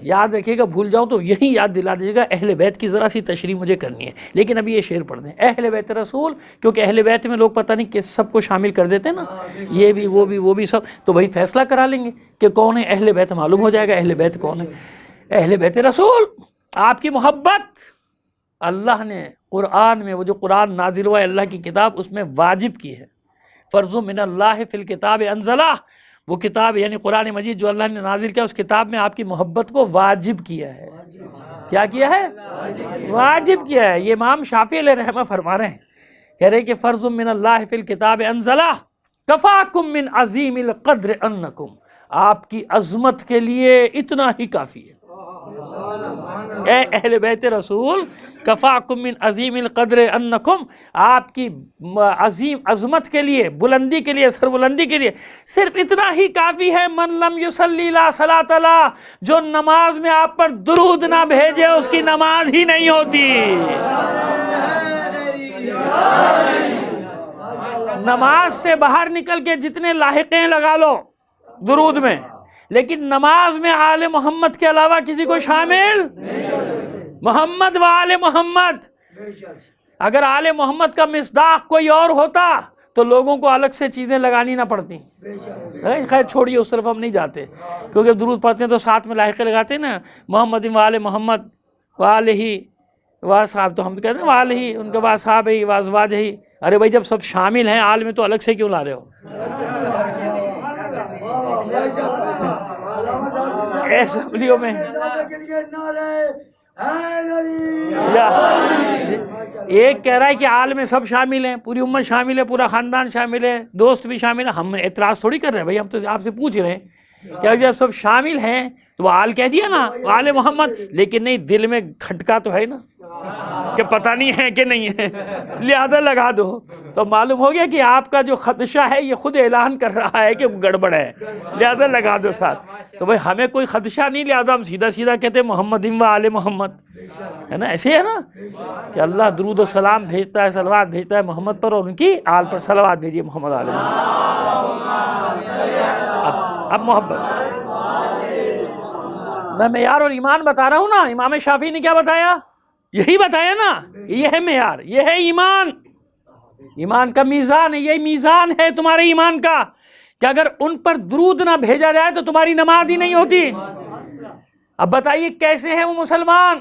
Speaker 4: یاد رکھیے گا, بھول جاؤں تو یہی یاد دلا دیجیے گا. اہل بیت کی ذرا سی تشریح مجھے کرنی ہے, لیکن ابھی یہ شعر پڑھ دیں. اہل بیت رسول, کیونکہ اہل بیت میں لوگ پتہ نہیں کس سب کو شامل کر دیتے ہیں نا, یہ بھی وہ بھی سب, تو وہی فیصلہ کرا لیں گے کہ کون ہے اہل بیت, معلوم ہو جائے گا اہل بیت کون ہے. اہل بیت رسول, آپ کی محبت اللہ نے قرآن میں, وہ جو قرآن نازل ہوا ہے اللہ کی کتاب, اس میں واجب کی ہے. فرض من اللہ فی الکتاب انزلہ, وہ کتاب یعنی قرآن مجید جو اللہ نے نازل کیا, اس کتاب میں آپ کی محبت کو واجب کیا ہے. کیا کیا ہے؟ واجب کیا ہے. یہ امام شافعی علیہ الرحمہ فرما رہے ہیں, کہہ رہے ہیں کہ فرض من اللہ فی الکتاب انزلہ کفاکم من عظیم القدر انکم, آپ کی عظمت کے لیے اتنا ہی کافی ہے. اے اہل بیت رسول کفاکم من عظیم القدر انکم، آپ کی عظیم عظمت کے لیے، بلندی کے لیے، سربلندی کے لیے صرف اتنا ہی کافی ہے، من لم یصلی لا صلاۃ لا، جو نماز میں آپ پر درود نہ بھیجے اس کی نماز ہی نہیں ہوتی۔ نماز سے باہر نکل کے جتنے لاحقیں لگا لو درود میں، لیکن نماز میں آل محمد کے علاوہ کسی کو شامل، محمد و آل محمد۔ اگر آل محمد کا مصداق کوئی اور ہوتا تو لوگوں کو الگ سے چیزیں لگانی نہ پڑتی۔ خیر چھوڑیے، اس طرف ہم نہیں جاتے، کیونکہ درود پڑھتے ہیں تو ساتھ میں لاحقیں لگاتے ہیں نا، محمد و آل محمد و آلہ و صحاب، تو ہم تو کہتے ہیں والہ، ان کے بعد صحابہ ہی و ازواجہ ہی۔ ارے بھائی جب سب شامل ہیں آل میں تو الگ سے کیوں لا رہے ہو؟ اسمبلیوں میں ایک کہہ رہا ہے کہ آل میں سب شامل ہیں، پوری امت شامل ہے، پورا خاندان شامل ہے، دوست بھی شامل ہیں۔ ہم اعتراض تھوڑی کر رہے ہیں بھائی، ہم تو آپ سے پوچھ رہے ہیں کہ جب سب شامل ہیں تو وہ آل کہہ دیا نا، آل محمد، لیکن نہیں، دل میں کھٹکا تو ہے نا کہ پتہ نہیں ہے کہ نہیں ہے، لہذا لگا دو۔ تو معلوم ہو گیا کہ آپ کا جو خدشہ ہے یہ خود اعلان کر رہا ہے کہ گڑبڑ ہے، لہذا لگا دو ساتھ۔ تو بھائی ہمیں کوئی خدشہ نہیں، لہذا ہم سیدھا سیدھا کہتے ہیں محمد و آل محمد، ہے نا؟ ایسے ہے نا کہ اللہ درود و سلام بھیجتا ہے، صلوات بھیجتا ہے محمد پر، اور ان کی آل پر صلوات بھیجیے محمد آل محمد۔ اب محبت، میں معیار اور ایمان بتا رہا ہوں نا، امام شافعی نے کیا بتایا؟ یہی بتایا نا، یہ ہے معیار، یہ ہے ایمان، ایمان کا میزان ہے، یہ میزان ہے تمہارے ایمان کا کہ اگر ان پر درود نہ بھیجا جائے تو تمہاری نماز ہی نہیں ہوتی۔ اب بتائیے کیسے ہیں وہ مسلمان؟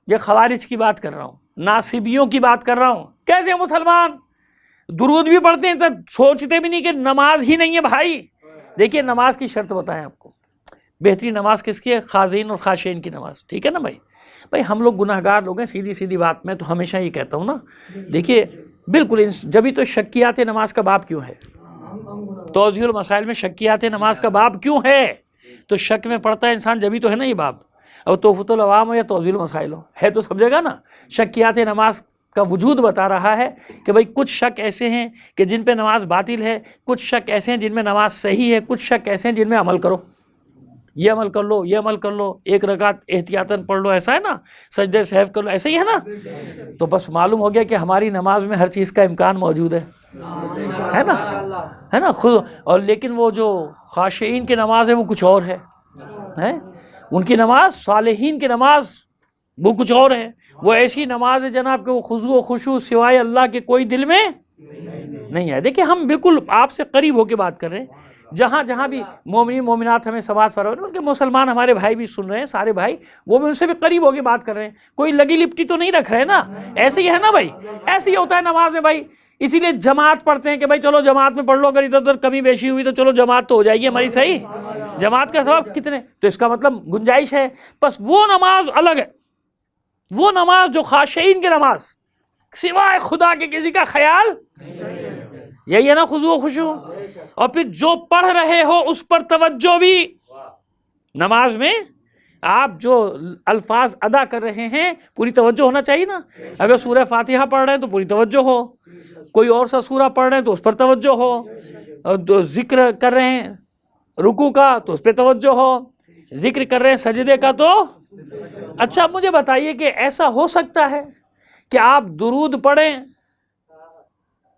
Speaker 4: یہ خوارج کی بات کر رہا ہوں، ناصبیوں کی بات کر رہا ہوں، کیسے ہیں مسلمان؟ درود بھی پڑھتے ہیں تو سوچتے بھی نہیں کہ نماز ہی نہیں ہے بھائی۔ دیکھیے نماز کی شرط بتائیں آپ کو، بہترین نماز کس کی ہے؟ خاضعین اور خاشعین کی نماز، ٹھیک ہے نا بھائی؟ بھائی ہم لوگ گناہ گار لوگ ہیں، سیدھی سیدھی بات میں تو ہمیشہ یہ کہتا ہوں نا، دیکھیے بالکل جبھی تو شکیات نماز کا باب کیوں ہے؟ توضیح المسائل میں شکیات نماز کا باب کیوں ہے؟ تو شک میں پڑتا ہے انسان جبھی تو ہے نا یہ باب، اور توفۃ العوام ہو یا توضیح المسائل ہو، ہے تو سب جگہ نا۔ شکیات نماز کا وجود بتا رہا ہے کہ بھائی کچھ شک ایسے ہیں کہ جن پہ نماز باطل ہے، کچھ شک ایسے ہیں جن میں نماز صحیح ہے، کچھ شک ایسے ہیں جن میں عمل کرو، یہ عمل کر لو، یہ عمل کر لو، ایک رکعت احتیاطاً پڑھ لو، ایسا ہے نا، سجدہ سہو کر لو، ایسا ہی ہے نا۔ تو بس معلوم ہو گیا کہ ہماری نماز میں ہر چیز کا امکان موجود ہے نا خود، اور لیکن وہ جو خاشعین کی نماز ہے وہ کچھ اور ہے، ان کی نماز، صالحین کی نماز وہ کچھ اور ہے، وہ ایسی نماز ہے جناب کہ وہ خضوع و خشوع سوائے اللہ کے کوئی دل میں نہیں ہے۔ دیکھیں ہم بالکل آپ سے قریب ہو کے بات کر رہے ہیں، جہاں جہاں بھی مومنین مومنات ہمیں سماعت فرما رہے ہیں، ان کے مسلمان ہمارے بھائی بھی سن رہے ہیں، سارے بھائی وہ بھی ان سے بھی قریب ہو کے بات کر رہے ہیں، کوئی لگی لپٹی تو نہیں رکھ رہے نا، ایسے ہی ہے نا بھائی، ایسے ہی ہوتا ہے نماز میں بھائی۔ اسی لیے جماعت پڑھتے ہیں کہ بھائی چلو جماعت میں پڑھ لو، اگر ادھر ادھر کمی بیشی ہوئی تو چلو جماعت تو ہو جائے گی ہماری صحیح، جماعت کا ثواب کتنے، تو اس کا مطلب گنجائش ہے۔ بس وہ نماز الگ ہے، وہ نماز جو خاشعین کی نماز، سوائے خدا کے کسی کا خیال، یہی ہے نا خضوع و خشوع، اور پھر جو پڑھ رہے ہو اس پر توجہ بھی، نماز میں آپ جو الفاظ ادا کر رہے ہیں پوری توجہ ہونا چاہیے نا۔ اگر سورہ فاتحہ پڑھ رہے ہیں تو پوری توجہ ہو، کوئی اور سا سورہ پڑھ رہے ہیں تو اس پر توجہ ہو، اور ذکر کر رہے ہیں رکوع کا تو اس پہ توجہ ہو، ذکر کر رہے ہیں سجدے کا تو۔ اچھا مجھے بتائیے کہ ایسا ہو سکتا ہے کہ آپ درود پڑھیں،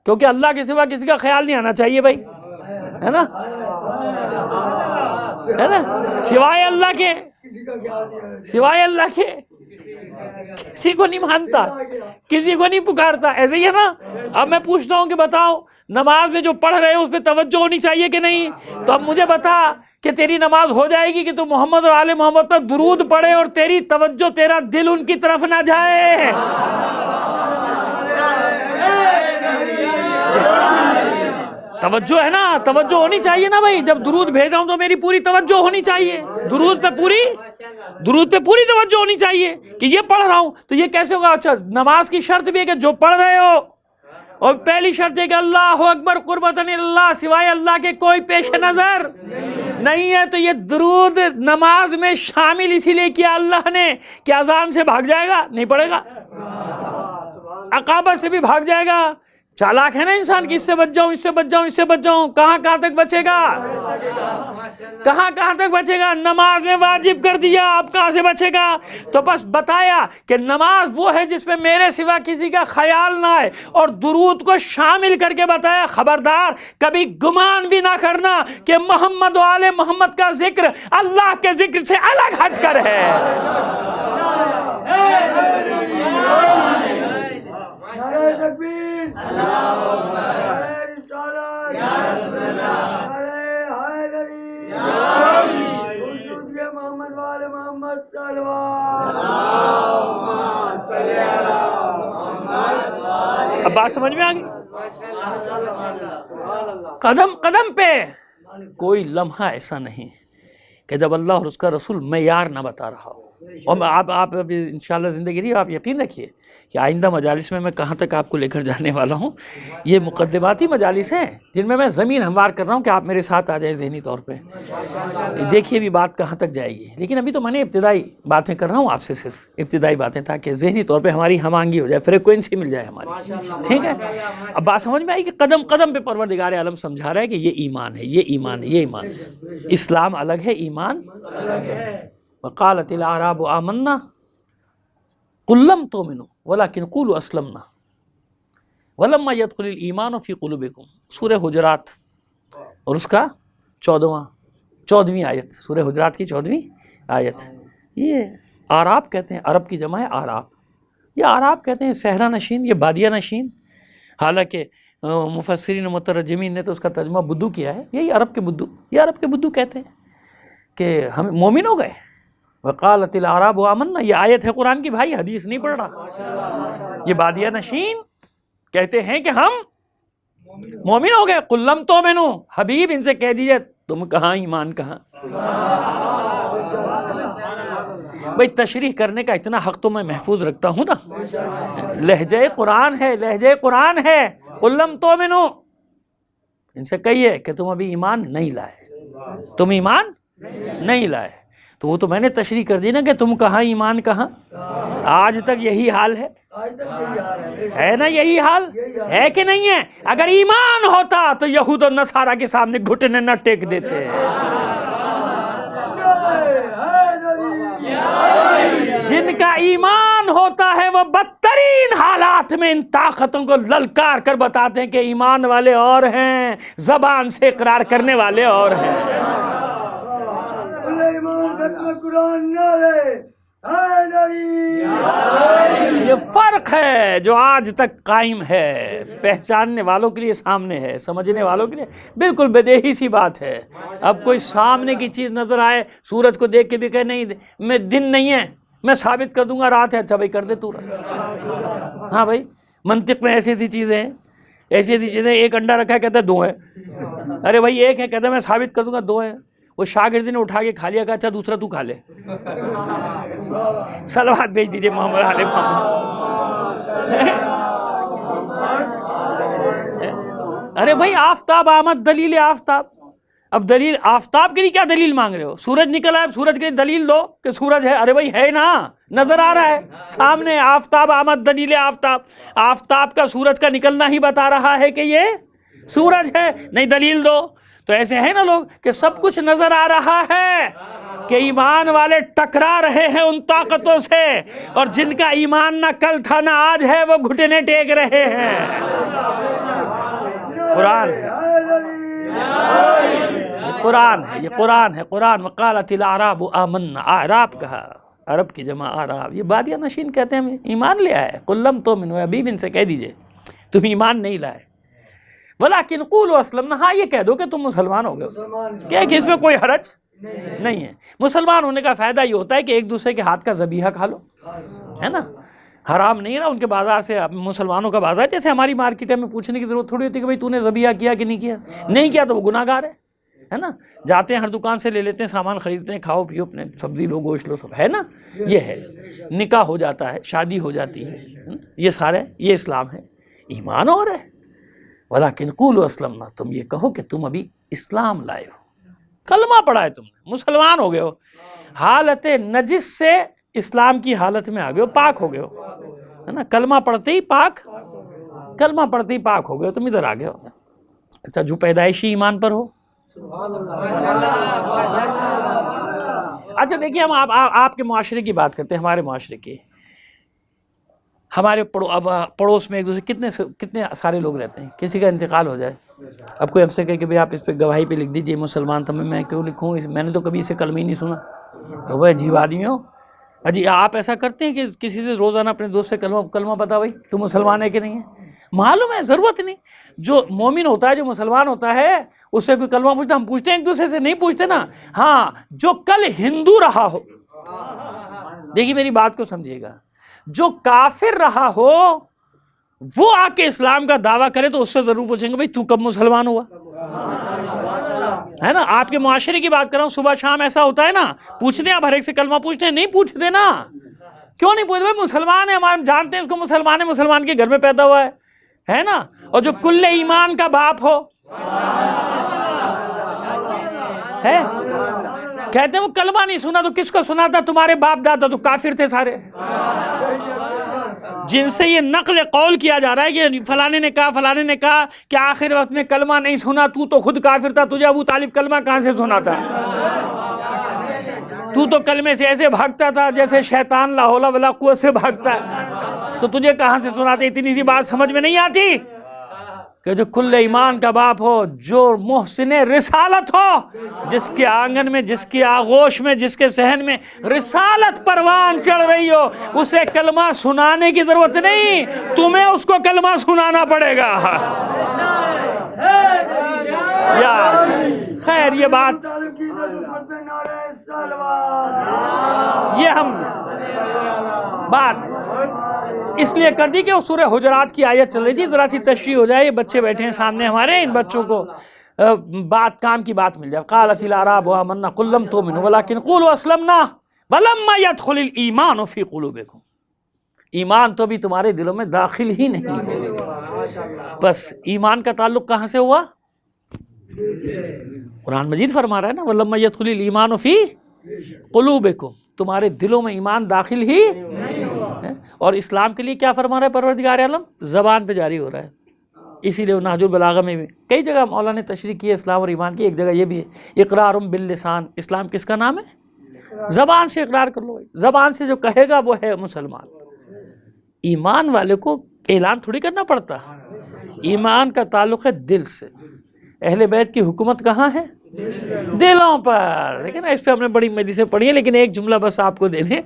Speaker 4: کیونکہ اللہ کے سوا کسی کا خیال نہیں آنا چاہیے بھائی، ہے نا، سوائے اللہ کے، سوائے اللہ کے کسی کو نہیں مانتا، کسی کو نہیں پکارتا، ایسے ہی ہے نا۔ اب میں پوچھتا ہوں کہ بتاؤ نماز میں جو پڑھ رہے ہو اس پہ توجہ ہونی چاہیے کہ نہیں؟ تو اب مجھے بتا کہ تیری نماز ہو جائے گی کہ تو محمد اور آل محمد پر درود پڑھے اور تیری توجہ، تیرا دل ان کی طرف نہ جائے۔ توجہ ہے نا، توجہ ہونی چاہیے نا بھائی، جب درود بھیج رہا ہوں تو میری پوری توجہ ہونی چاہیے، درود پہ پوری توجہ ہونی چاہیے کہ یہ پڑھ رہا ہوں تو یہ کیسے ہوگا؟ اچھا نماز کی شرط بھی ہے کہ جو پڑھ رہے ہو اور پہلی شرط ہے کہ اللہ اکبر قربتاً اللہ، سوائے اللہ کے کوئی پیش نظر نہیں ہے. تو یہ درود نماز میں شامل اسی لیے کیا اللہ نے کہ اذان سے بھاگ جائے گا، نہیں پڑے گا. عقابت سے بھی بھاگ جائے گا. چالاک ہے نا انسان کہ اس سے بچ جاؤں، اس سے بچ جاؤں، اس سے بچ جاؤں. کہاں تک بچے گا؟ کہاں تک بچے گا؟ نماز میں واجب کر دیا، اب کہاں سے بچے گا؟ تو بس بتایا کہ نماز وہ ہے جس میں میرے سوا کسی کا خیال نہ آئے، اور درود کو شامل کر کے بتایا خبردار کبھی گمان بھی نہ کرنا کہ محمد و آل محمد کا ذکر اللہ کے ذکر سے الگ ہٹ کر ہے.
Speaker 5: نعرہ تکبیر، نعرہ رسالت، نعرہ حیدری، حضور محمد وآل محمد صلوات.
Speaker 4: اب بات سمجھ میں آ گئی؟ قدم قدم پہ کوئی لمحہ ایسا نہیں کہ جب اللہ اور اس کا رسول معیار نہ بتا رہا ہو. اور آپ ابھی انشاءاللہ زندگی رہی، آپ یقین رکھیے کہ آئندہ مجالس میں کہاں تک آپ کو لے کر جانے والا ہوں. یہ مقدماتی مجالس ہیں جن میں زمین ہموار کر رہا ہوں کہ آپ میرے ساتھ آ جائیں ذہنی طور پہ. دیکھیے بھی بات کہاں تک جائے گی، لیکن ابھی تو میں نے ابتدائی باتیں کر رہا ہوں آپ سے، صرف ابتدائی باتیں، تاکہ ذہنی طور پہ ہماری ہم آہنگی ہو جائے، فریکوینسی مل جائے ہماری. ٹھیک ہے؟ اب بات سمجھ میں آئی کہ قدم قدم پہ پروردگار عالم سمجھا رہا ہے کہ یہ ایمان ہے، یہ ایمان ہے، یہ ایمان ہے. اسلام الگ ہے، ایمان الگ ہے. وقالت الاعراب آمنا قل لم تؤمنوا ولكن قولوا اسلمنا ولما يدخل الايمان في قلوبكم. سورہ حجرات اور اس کا 14ویں آیت، سورہ حجرات کی 14ویں آیت. یہ اعراب کہتے ہیں، عرب کی جمع ہے اعراب. یہ اعراب کہتے ہیں صحرا نشین، یہ بادیہ نشین. حالانکہ مفسرین و مترجمین نے تو اس کا ترجمہ بدو کیا ہے. یہی عرب کے بدو، یہ عرب کے بدو کہتے ہیں کہ ہم مومن ہو گئے. وقالت الاعراب آمنا، یہ آیت ہے قرآن کی بھائی، حدیث نہیں پڑھ رہا. یہ بادیہ نشین کہتے ہیں کہ ہم مومن ہو گئے. قل لم تؤمنوا، حبیب ان سے کہہ دیجئے تم کہاں ایمان کہاں. بھئی تشریح کرنے کا اتنا حق تو میں محفوظ رکھتا ہوں نا. لہجہ قرآن ہے، لہجہ قرآن ہے. قل لم تؤمنوا، ان سے کہیے کہ تم ابھی ایمان نہیں لائے، تم ایمان نہیں لائے. تو وہ تو میں نے تشریح کر دی نا کہ تم کہاں ایمان کہاں. آج تک یہی حال ہے نا، یہی حال ہے کہ نہیں ہے؟ اگر ایمان ہوتا تو یہود و نصارہ کے سامنے گھٹنے نہ ٹیک دیتے. جن کا ایمان ہوتا ہے وہ بدترین حالات میں ان طاقتوں کو للکار کر بتاتے ہیں کہ ایمان والے اور ہیں، زبان سے اقرار کرنے والے اور ہیں. یہ فرق ہے جو آج تک قائم ہے، پہچاننے والوں کے لیے سامنے ہے، سمجھنے والوں کے لیے بالکل بدیہی سی بات ہے. اب کوئی سامنے کی چیز نظر آئے، سورج کو دیکھ کے بھی کہے نہیں میں دن نہیں ہے، میں ثابت کر دوں گا رات ہے. اچھا بھائی کر دے تو. ہاں بھائی منطق میں ایسی ایسی چیزیں ہیں، ایسی ایسی چیزیں. ایک انڈا رکھا ہے کہتا ہے 2 ہے. ارے بھائی ایک ہے، کہتا ہے میں ثابت کر دوں گا 2 ہے. وہ شاگرد نے اٹھا کے کھا لیا، کہا اچھا دوسرا تو کھا لے. صلوات بھیج دیجئے محمد علیہ محمد. ارے بھائی آفتاب آمد، دلیل آفتاب. اب دلیل آفتاب کے لیے کیا دلیل مانگ رہے ہو؟ سورج نکل آئے، سورج کے لیے دلیل دو کہ سورج ہے. ارے بھائی ہے نا، نظر آ رہا ہے سامنے. آفتاب آمد، دلیل آفتاب. آفتاب کا سورج کا نکلنا ہی بتا رہا ہے کہ یہ سورج ہے، نہیں دلیل دو. تو ایسے ہیں نا لوگ کہ سب کچھ نظر آ رہا ہے کہ ایمان والے ٹکرا رہے ہیں ان طاقتوں سے، اور جن کا ایمان نہ کل تھا نہ آج ہے وہ گھٹنے ٹیک رہے ہیں. قرآن ہے، یہ قرآن ہے، یہ قرآن ہے. قرآن وقالت الاعراب آمنا، اعراب کہا، عرب کی جمع اعراب. یہ بادیہ نشین کہتے ہیں ہمیں ایمان لے آئے. قل لم تؤمنوا، ابھی ان سے کہہ دیجئے تم ایمان نہیں لائے. ولیکن قولوا اسلمنا، ہاں یہ کہہ دو کہ تم مسلمان ہو گئے، کہ اس میں کوئی حرج نہیں ہے. مسلمان ہونے کا فائدہ یہ ہوتا ہے کہ ایک دوسرے کے ہاتھ کا ذبیحہ کھا لو، ہے نا. حرام نہیں رہا ان کے بازار سے. مسلمانوں کا بازار جیسے ہماری مارکیٹ ہے، میں پوچھنے کی ضرورت تھوڑی ہوتی کہ بھائی تو نے ذبیحہ کیا کہ نہیں کیا. نہیں کیا تو وہ گناہ گار ہے نا. جاتے ہیں ہر دکان سے لے لیتے ہیں، سامان خریدتے ہیں، کھاؤ پیو اپنے، سبزی لو گوشت لو، سب ہے نا. یہ ہے، نکاح ہو جاتا ہے، شادی ہو جاتی ہے، یہ سارے، یہ اسلام ہے. ایمان اور ہے. ولیکن قولوا اسلمنا، تم یہ کہو کہ تم ابھی اسلام لائے ہو، کلمہ پڑھا ہے تم نے، مسلمان ہو گئے ہو، حالت نجس سے اسلام کی حالت میں آ گئے ہو، پاک ہو گئے ہو، ہے نا. کلمہ پڑھتے ہی پاک، کلمہ پڑھتے ہی پاک ہو گئے ہو، تم ادھر آ گئے ہو. اچھا، جو پیدائشی ایمان پر ہو. اچھا دیکھیے، ہم آپ کے معاشرے کی بات کرتے ہیں، ہمارے معاشرے کی. ہمارے پڑوس میں ایک دوسرے کتنے سارے لوگ رہتے ہیں. کسی کا انتقال ہو جائے، اب کوئی ہم سے کہے کہ بھائی آپ اس پہ گواہی پہ لکھ دیجئے مسلمان تھا. میں کیوں لکھوں، میں نے تو کبھی اسے کلمہ ہی نہیں سنا. وہ عجیب آدمی ہو. جی آپ ایسا کرتے ہیں کہ کسی سے روزانہ اپنے دوست سے کلمہ بتا، بھائی تو مسلمان ہے کہ نہیں ہے؟ معلوم ہے، ضرورت نہیں. جو مومن ہوتا ہے، جو مسلمان ہوتا ہے، اس سے کوئی کلمہ پوچھتا، ہم پوچھتے ہیں ایک دوسرے سے؟ نہیں پوچھتے نا. ہاں، جو کل ہندو رہا ہو، دیکھیے میری بات کو سمجھیے گا، جو کافر رہا ہو وہ آ کے اسلام کا دعویٰ کرے تو اس سے ضرور پوچھیں گے بھائی تو کب مسلمان ہوا، ہے نا. آپ کے معاشرے کی بات کر رہا ہوں، صبح شام ایسا ہوتا ہے نا، پوچھتے ہیں آپ ہر ایک سے کلمہ پوچھتے ہیں؟ نہیں پوچھتے نا. کیوں نہیں پوچھتے؟ بھائی مسلمان ہے، ہمارے جانتے ہیں اس کو مسلمان ہے، مسلمان کے گھر میں پیدا ہوا ہے نا. اور جو کل ایمان کا باپ ہو ہے، کہتے ہیں وہ کلمہ نہیں سنا تو کس کو سنا تھا؟ تمہارے باپ دادا تو کافر تھے سارے، جن سے یہ نقل قول کیا جا رہا ہے کہ فلانے نے کہا، فلانے نے کہا کہ آخر وقت میں کلمہ نہیں سنا، تو خود کافر تھا، تجھے ابو طالب کلمہ کہاں سے سنا تھا؟ تو کلمے سے ایسے بھاگتا تھا جیسے شیطان لا حول ولا قوت سے بھاگتا ہے، تو تجھے کہاں سے سناتے؟ اتنی سی بات سمجھ میں نہیں آتی کہ جو کل ایمان کا باپ ہو، جو محسن رسالت ہو، جس کے آنگن میں، جس کی آغوش میں، جس کے صحن میں رسالت پروان چڑھ رہی ہو، اسے کلمہ سنانے کی ضرورت نہیں، تمہیں اس کو کلمہ سنانا پڑے گا. خیر یہ بات یہ ہم بات اس لیے کر دی کہ وہ سورہ حجرات کی آیت چل رہی تھی، ذرا سی تشریح ہو جائے. یہ بچے بیٹھے ہیں سامنے ہمارے، ان بچوں کو بات کام کی بات مل جائے. قالت الاعراب آمنا قل لم تؤمنوا ولکن قولوا اسلمنا ولما يدخل الايمان في قلوبكم. ایمان تو بھی تمہارے دلوں میں داخل ہی نہیں. بس ایمان کا تعلق کہاں سے ہوا؟ قرآن مجید فرما رہا ہے نا وَلَمَّا يَدْخُلِ الْإِيمَانُ فِي قُلُوبِكُمْ، تمہارے دلوں میں ایمان داخل ہی ہے. اور اسلام کے لیے کیا فرما رہا ہے پروردگار عالم؟ زبان پہ جاری ہو رہا ہے. اسی لیے نہج البلاغہ میں بھی کئی جگہ مولا نے تشریح کی ہے اسلام اور ایمان کی. ایک جگہ یہ بھی ہے اقرار باللسان، اسلام کس کا نام ہے؟ زبان سے اقرار کر لو. زبان سے جو کہے گا وہ ہے مسلمان. ایمان والے کو اعلان تھوڑی کرنا پڑتا. ایمان کا تعلق ہے دل سے. اہل بیت کی حکومت کہاں ہے؟ دلوں پر. دیکھیں نا، اس پہ ہم نے بڑی مجلسیں پڑھی ہیں، لیکن ایک جملہ بس آپ کو دے دیں،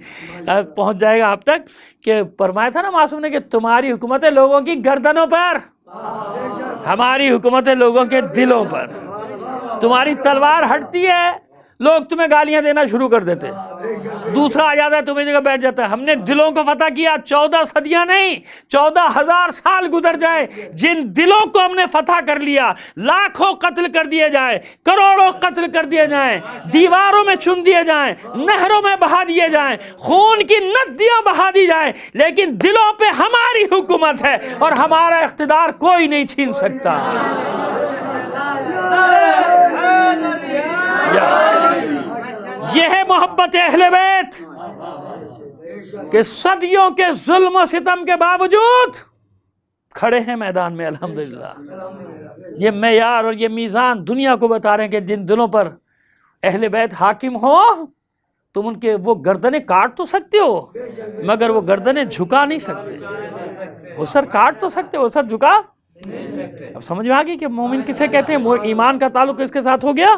Speaker 4: پہنچ جائے گا آپ تک، کہ فرمایا تھا نا معصوم نے کہ تمہاری حکومت ہے لوگوں کی گردنوں پر، ہماری حکومت ہے لوگوں کے دلوں پر. تمہاری تلوار ہٹتی ہے، لوگ تمہیں گالیاں دینا شروع کر دیتے، دوسرا آ جاتا ہے تمہیں جگہ بیٹھ جاتا ہے. ہم نے دلوں کو فتح کیا. 14 صدیاں نہیں، 14,000 سال گزر جائیں، جن دلوں کو ہم نے فتح کر لیا، لاکھوں قتل کر دیے جائیں، کروڑوں قتل کر دیے جائیں، دیواروں میں چن دیے جائیں، نہروں میں بہا دیے جائیں، خون کی ندیاں بہا دی جائیں، لیکن دلوں پہ ہماری حکومت ہے اور ہمارا اقتدار کوئی نہیں چھین سکتا. یہ ہے محبت اہل بیت کہ صدیوں کے ظلم و ستم کے باوجود کھڑے ہیں میدان میں الحمدللہ. یہ معیار اور یہ میزان دنیا کو بتا رہے ہیں کہ جن دلوں پر اہل بیت حاکم ہو تم ان کے وہ گردنیں کاٹ تو سکتے ہو مگر وہ گردنیں جھکا نہیں سکتے. وہ سر کاٹ تو سکتے، وہ سر جھکا. اب سمجھ میں آ گئی کہ مومن کسے کہتے ہیں؟ ایمان کا تعلق کس کے ساتھ ہو گیا؟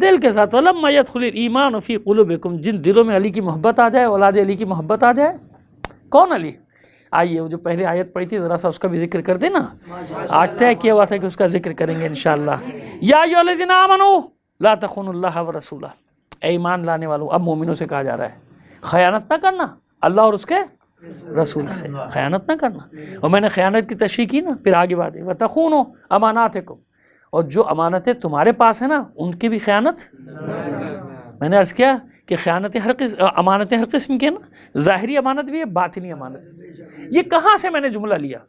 Speaker 4: دل کے ساتھ. وَلَمَّا يَدْخُلِ الْإِيمَانُ فِي قُلُوبِكُمْ، جن دلوں میں علی کی محبت آ جائے، اولاد علی کی محبت آ جائے. کون علی؟ آئیے وہ جو پہلے آیت پڑھی تھی ذرا سا اس کا بھی ذکر کر دیں نا. آج طے کیا ہوا تھا کہ اس کا ذکر کریں گے انشاءاللہ. یا ایھا الذین آمنوا لا تخونوا اللہ ورسولہ. اے ایمان لانے والوں، اب مومنوں سے کہا جا رہا ہے خیانت نہ کرنا اللہ اور اس کے رسول سے، خیانت نہ کرنا. اور میں نے خیانت کی تشریح کی نا، پھر آگے بات ہے وَتَخُونُوا أَمَانَاتِكُمْ، اور جو امانتیں تمہارے پاس ہیں نا ان کی بھی خیانت. میں نے عرض کیا کہ خیانتیں امانتیں ہر قسم کی ہیں نا، ظاہری امانت بھی ہے، باطنی امانت بھی. یہ کہاں سے میں نے جملہ لیا؟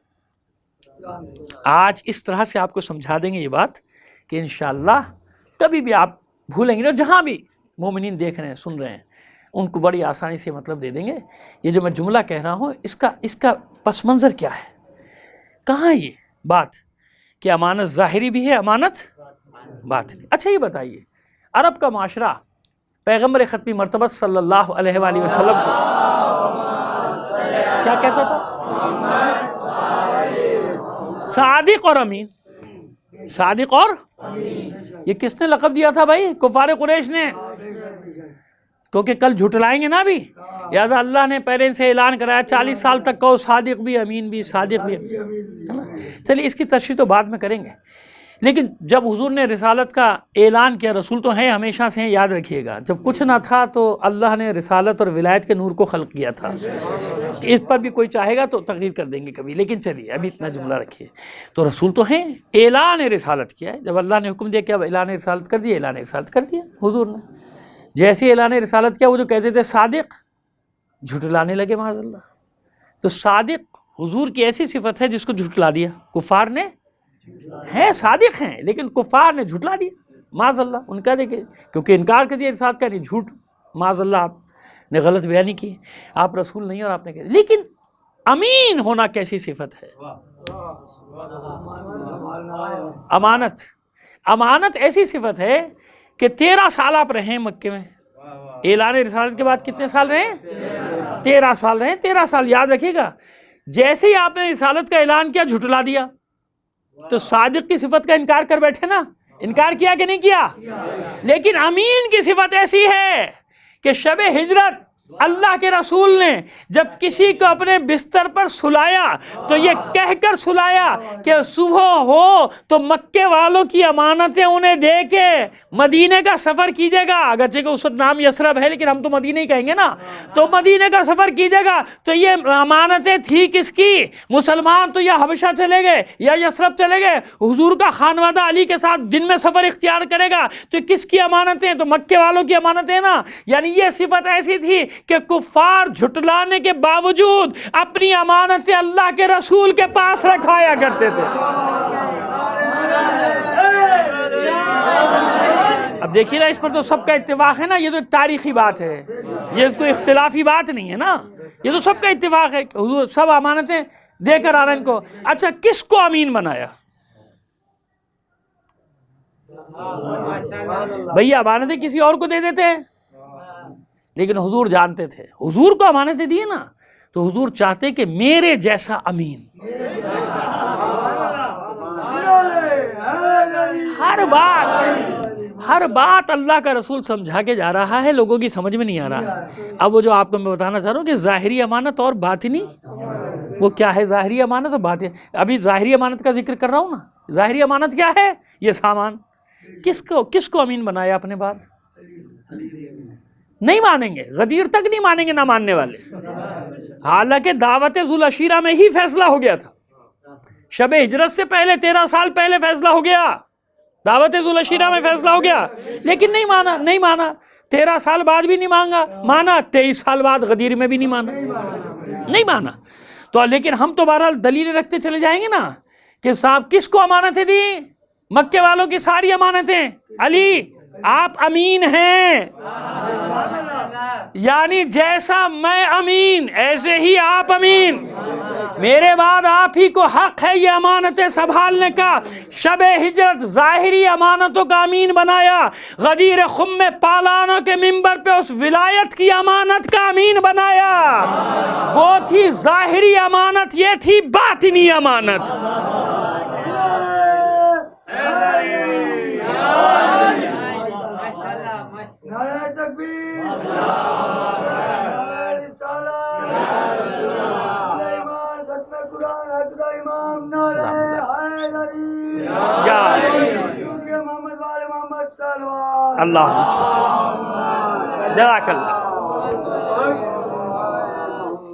Speaker 4: آج اس طرح سے آپ کو سمجھا دیں گے یہ بات کہ انشاءاللہ کبھی بھی آپ بھولیں گے، جہاں بھی مومنین دیکھ رہے ہیں سن رہے ہیں ان کو بڑی آسانی سے مطلب دے دیں گے۔ یہ جو میں جملہ کہہ رہا ہوں اس کا پس منظر کیا ہے، کہاں یہ بات کہ امانت ظاہری بھی ہے، امانت باطنی۔ اچھا یہ بتائیے، عرب کا معاشرہ پیغمبر ختمی مرتبہ صلی اللہ علیہ وآلہ وسلم کو کیا کہتا تھا؟ صادق اور امین۔ صادق اور یہ کس نے لقب دیا تھا بھائی؟ کفار قریش نے، کیونکہ کل جھٹلائیں گے نا بھی، لہٰذا اللہ نے پہلے ان سے اعلان کرایا 40 سال تک کہو صادق بھی امین بھی صادق بھی، ہے نا؟ چلیے اس کی تشریح تو بعد میں کریں گے، لیکن جب حضور نے رسالت کا اعلان کیا، رسول تو ہیں ہمیشہ سے ہیں، یاد رکھیے گا، جب کچھ نہ تھا تو اللہ نے رسالت اور ولایت کے نور کو خلق کیا تھا۔ اس پر بھی کوئی چاہے گا تو تقریر کر دیں گے کبھی، لیکن چلیے ابھی اتنا جملہ رکھیے۔ تو رسول تو ہیں، اعلان رسالت کیا ہے، جب اللہ نے حکم دیا کہ اب اعلان رسالت کر دیا، اعلان رسالت کر دیا حضور نے۔ جیسے اعلان رسالت کیا، وہ جو کہتے تھے صادق، جھٹلانے لگے معاذ اللہ۔ تو صادق حضور کی ایسی صفت ہے جس کو جھٹلا دیا کفار نے، ہیں صادق ہیں لیکن کفار نے جھٹلا دیا معاذ اللہ۔ ان کا دیکھیں، کیونکہ انکار کر دیا رسالت کا، نہیں جھوٹ معاذ اللہ، آپ نے غلط بیانی کی، آپ رسول نہیں اور آپ نے کہہ دیا۔ لیکن امین ہونا کیسی صفت ہے؟ امانت ایسی صفت ہے کہ 13 سال آپ رہے مکے میں، اعلان رسالت کے بعد کتنے سال رہے؟ 13 سال رہے۔ 13 سال یاد رکھیے گا، جیسے ہی آپ نے رسالت کا اعلان کیا جھٹلا دیا، تو صادق کی صفت کا انکار کر بیٹھے نا، انکار کیا کہ نہیں کیا؟ لیکن امین کی صفت ایسی ہے کہ شب ہجرت اللہ کے رسول نے جب کسی کو اپنے بستر پر سلایا تو یہ کہہ کر سلایا کہ صبح ہو تو مکے والوں کی امانتیں انہیں دے کے مدینے کا سفر کیجیے گا، اگرچہ کہ اس وقت نام یثرب ہے لیکن ہم تو مدینہ ہی کہیں گے نا، تو مدینے کا سفر کیجیے گا۔ تو یہ امانتیں تھی کس کی؟ مسلمان تو یا حبشہ چلے گئے یا یثرب چلے گئے، حضور کا خانوادہ علی کے ساتھ جن میں سفر اختیار کرے گا، تو کس کی امانتیں؟ تو مکے والوں کی امانتیں نا۔ یعنی یہ صفت ایسی تھی کہ کفار جھٹلانے کے باوجود اپنی امانتیں اللہ کے رسول کے پاس رکھایا کرتے تھے۔ اب دیکھیے نا، اس پر تو سب کا اتفاق ہے نا، یہ تو ایک تاریخی بات ہے، یہ کوئی اختلافی بات نہیں ہے نا، یہ تو سب کا اتفاق ہے کہ حضور سب امانتیں دے کر آ رہے ہیں ان کو۔ اچھا کس کو امین بنایا؟ بھئی امانتیں کسی اور کو دے دیتے ہیں، لیکن حضور جانتے تھے، حضور کو امانتیں دیے نا تو حضور چاہتے کہ میرے جیسا امین، ہر بات اللہ کا رسول سمجھا کے جا رہا ہے، لوگوں کی سمجھ میں نہیں آ رہا ہے۔ اب وہ جو آپ کو میں بتانا چاہ رہا ہوں کہ ظاہری امانت اور باطنی، وہ کیا ہے ظاہری امانت اور باطنی؟ ابھی ظاہری امانت کا ذکر کر رہا ہوں نا، ظاہری امانت کیا ہے؟ یہ سامان۔ کس کو امین بنایا اپنے بات؟ نہیں مانیں گے، غدیر تک نہیں مانیں گے نہ ماننے والے، حالانکہ دعوت ذوالعشیرہ میں ہی فیصلہ ہو گیا تھا، شب ہجرت سے پہلے 13 سال پہلے فیصلہ ہو گیا، دعوت ذوالعشیرہ میں فیصلہ ہو گیا، لیکن نہیں مانا 13 سال بعد بھی نہیں مانا 23 سال بعد غدیر میں بھی نہیں مانا۔ تو لیکن ہم تو بہرحال دلیلیں رکھتے چلے جائیں گے نا کہ صاحب کس کو امانتیں دی؟ مکے والوں کی ساری امانتیں، علی آپ امین ہیں، یعنی جیسا میں امین ایسے ہی آپ امین، میرے بعد آپ ہی کو حق ہے یہ امانتیں سنبھالنے کا۔ شب ہجرت ظاہری امانتوں کا امین بنایا، غدیر خم میں پالانوں کے منبر پہ اس ولایت کی امانت کا امین بنایا۔ وہ تھی ظاہری امانت، یہ تھی باطنی امانت۔
Speaker 5: نعرہ تکبیر، ایمان ختم قرآن حق امام، نعرہ حیدری، محمد وآل محمد صلوات
Speaker 4: اللہم صل جزاک اللہ۔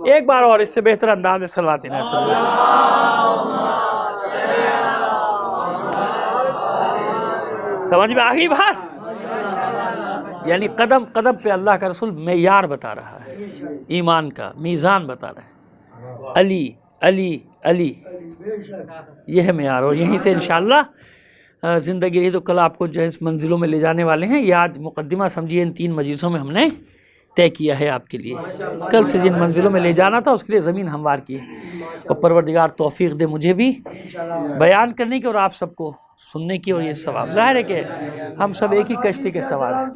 Speaker 4: ایک بار اور اس سے بہتر انداز میں صلوات نبی۔ سمجھ میں آگئی بات؟ یعنی قدم قدم پہ اللہ کا رسول معیار بتا رہا ہے، ایمان کا میزان بتا رہا ہے۔ علی علی علی، یہ ہے معیار، اور یہیں سے انشاءاللہ زندگی رہی تو کل آپ کو جو ہے اس منزلوں میں لے جانے والے ہیں. یہ آج مقدمہ سمجھیے ان 3 مجلسوں میں ہم نے طے کیا ہے آپ کے لیے. کل سے جن منزلوں میں لے جانا تھا اس کے لیے زمین ہموار کی ہے. اور پروردگار توفیق دے مجھے بھی بیان کرنے کی اور آپ سب کو سننے کی. اور یہ ثواب ظاہر ہے کہ ہم سب ایک ہی کشتی کے سوار ہیں.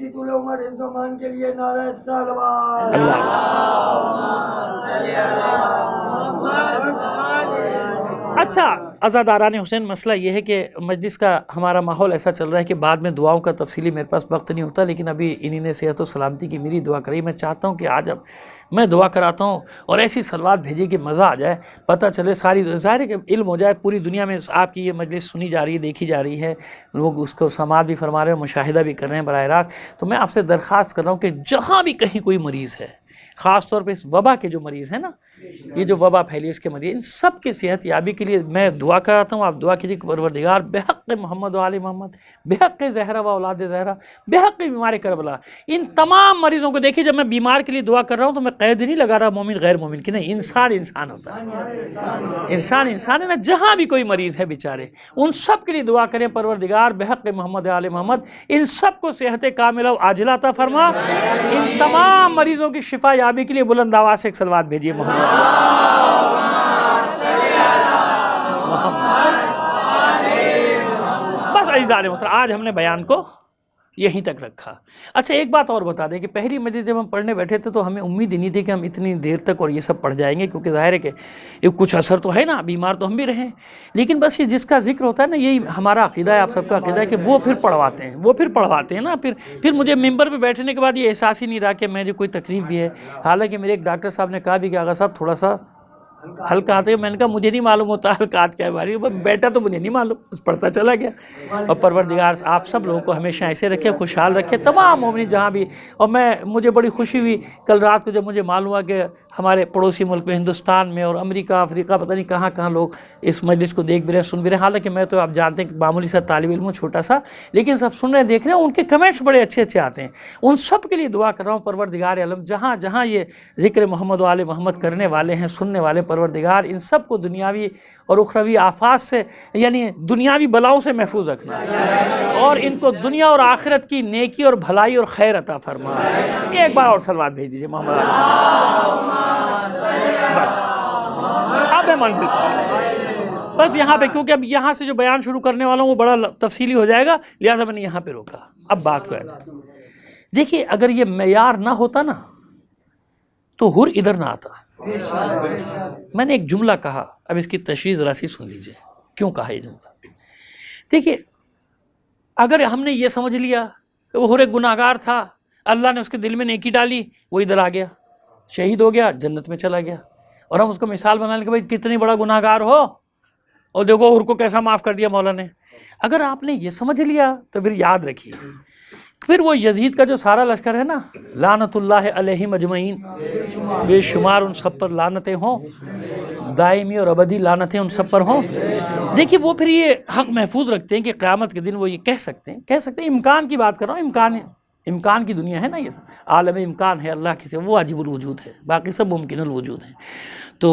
Speaker 4: اچھا عزاداران حسین، مسئلہ یہ ہے کہ مجلس کا ہمارا ماحول ایسا چل رہا ہے کہ بعد میں دعاؤں کا تفصیلی میرے پاس وقت نہیں ہوتا، لیکن ابھی انہی نے صحت و سلامتی کی میری دعا کرائی. میں چاہتا ہوں کہ آج اب میں دعا کراتا ہوں اور ایسی صلوات بھیجیے کہ مزہ آ جائے، پتہ چلے ساری، ظاہر ہے کہ علم ہو جائے. پوری دنیا میں آپ کی یہ مجلس سنی جا رہی ہے، دیکھی جا رہی ہے، لوگ اس کو سماعت بھی فرما رہے ہیں، مشاہدہ بھی کر رہے ہیں براہ راست. تو میں آپ سے درخواست کر رہا ہوں کہ جہاں بھی کہیں کوئی مریض ہے، خاص طور پہ اس وبا کے جو مریض ہیں نا، یہ جو وبا پھیلی اس کے مریض، ان سب کی صحت یابی کے لیے میں دعا کراتا ہوں. آپ دعا کیجیے کہ پروردگار بحق محمد و آل محمد، بحق زہرا و اولاد زہرا، بحق بیمار کربلا، ان تمام مریضوں کو دیکھیے. جب میں بیمار کے لیے دعا کر رہا ہوں تو میں قید نہیں لگا رہا مومن غیر مومن کی، نہیں، انسان ہوتا ہے، انسان ہے نا. جہاں بھی کوئی مریض ہے بیچارے، ان سب کے لیے دعا کریں پروردگار بحق محمد و آل محمد ان سب کو صحت کاملہ و عاجلہ عطا فرما. ان تمام مریضوں کی شفا یابی کے لیے بلند آواز سے ایک صلوات بھیجیے محمد. بس عزیزان محترم، آج ہم نے بیان کو یہیں تک رکھا. اچھا ایک بات اور بتا دیں کہ پہلی مجلس جب ہم پڑھنے بیٹھے تھے تو ہمیں امید ہی نہیں تھی کہ ہم اتنی دیر تک اور یہ سب پڑھ جائیں گے، کیونکہ ظاہر ہے کہ کچھ اثر تو ہے نا، بیمار تو ہم بھی رہیں. لیکن بس یہ جس کا ذکر ہوتا ہے نا، یہی ہمارا عقیدہ ہے، آپ سب کا عقیدہ ہے کہ وہ پھر پڑھواتے ہیں نا. پھر مجھے ممبر پہ بیٹھنے کے بعد یہ احساس ہی نہیں رہا کہ میں جو کوئی تکلیف بھی ہے. حالانکہ میرے ایک ڈاکٹر صاحب نے کہا بھی کہ آغا صاحب تھوڑا سا حلقات ہے. میں نے کہا مجھے نہیں معلوم ہوتا حلقات کیا ہے بھاری، بیٹا تو مجھے نہیں معلوم، پڑھتا چلا گیا. اور پروردگار آپ سب لوگوں کو ہمیشہ ایسے رکھے، خوشحال رکھے، تمام مومنین جہاں بھی. اور مجھے بڑی خوشی ہوئی کل رات کو جب مجھے معلوم ہوا کہ ہمارے پڑوسی ملک میں، ہندوستان میں اور امریکہ، افریقہ، پتہ نہیں کہاں کہاں لوگ اس مجلس کو دیکھ بھی رہے ہیں، سن بھی رہے ہیں. حالانکہ میں تو آپ جانتے ہیں کہ معمولی سا طالب علم ہوں، چھوٹا سا، لیکن سب سن رہے ہیں، دیکھ رہے ہیں. ان کے کمنٹس بڑے اچھے آتے ہیں. ان سب کے لیے دعا کر رہا ہوں پروردگار عالم، جہاں جہاں یہ ذکر محمد و آل محمد کرنے والے ہیں، سننے والے، پروردگار ان سب کو دنیاوی اور اخروی آفات سے، یعنی دنیاوی بلاؤں سے محفوظ رکھنا، اور ان کو دنیا اور آخرت کی نیکی اور بھلائی اور خیر عطا فرما. ایک بار اور صلوات بھیج دیجیے محمد. بس اب میں منزل پر بس یہاں پہ، کیونکہ اب یہاں سے جو بیان شروع کرنے والا ہوں وہ بڑا تفصیلی ہو جائے گا، لہٰذا میں نے یہاں پہ روکا. اب بات کو آتا، دیکھیے اگر یہ معیار نہ ہوتا نا تو ہر ادھر نہ آتا. میں نے ایک جملہ کہا، اب اس کی تشریح ذرا سی سن لیجئے کیوں کہا یہ جملہ. دیکھیے اگر ہم نے یہ سمجھ لیا کہ وہ ہر ایک گناہگار تھا، اللہ نے اس کے دل میں نیکی ڈالی، وہ ادھر آ گیا، شہید ہو گیا، جنت میں چلا گیا، اور ہم اس کو مثال بنا لیں کہ بھائی کتنی بڑا گناہگار ہو اور دیکھو ہر کو کیسا معاف کر دیا مولا نے. اگر آپ نے یہ سمجھ لیا تو پھر یاد رکھیے، پھر وہ یزید کا جو سارا لشکر ہے نا، لعنت اللہ علیہم اجمعین، بے شمار ان سب پر لعنتیں ہوں، دائمی اور ابدی لعنتیں ان سب پر ہوں. دیکھیے وہ پھر یہ حق محفوظ رکھتے ہیں کہ قیامت کے دن وہ یہ کہہ سکتے ہیں امکان کی بات کر رہا ہوں، امکان کی دنیا ہے نا، یہ سب عالم امکان ہے اللہ کے سے، وہ واجب الوجود ہے، باقی سب ممکن الوجود ہیں. تو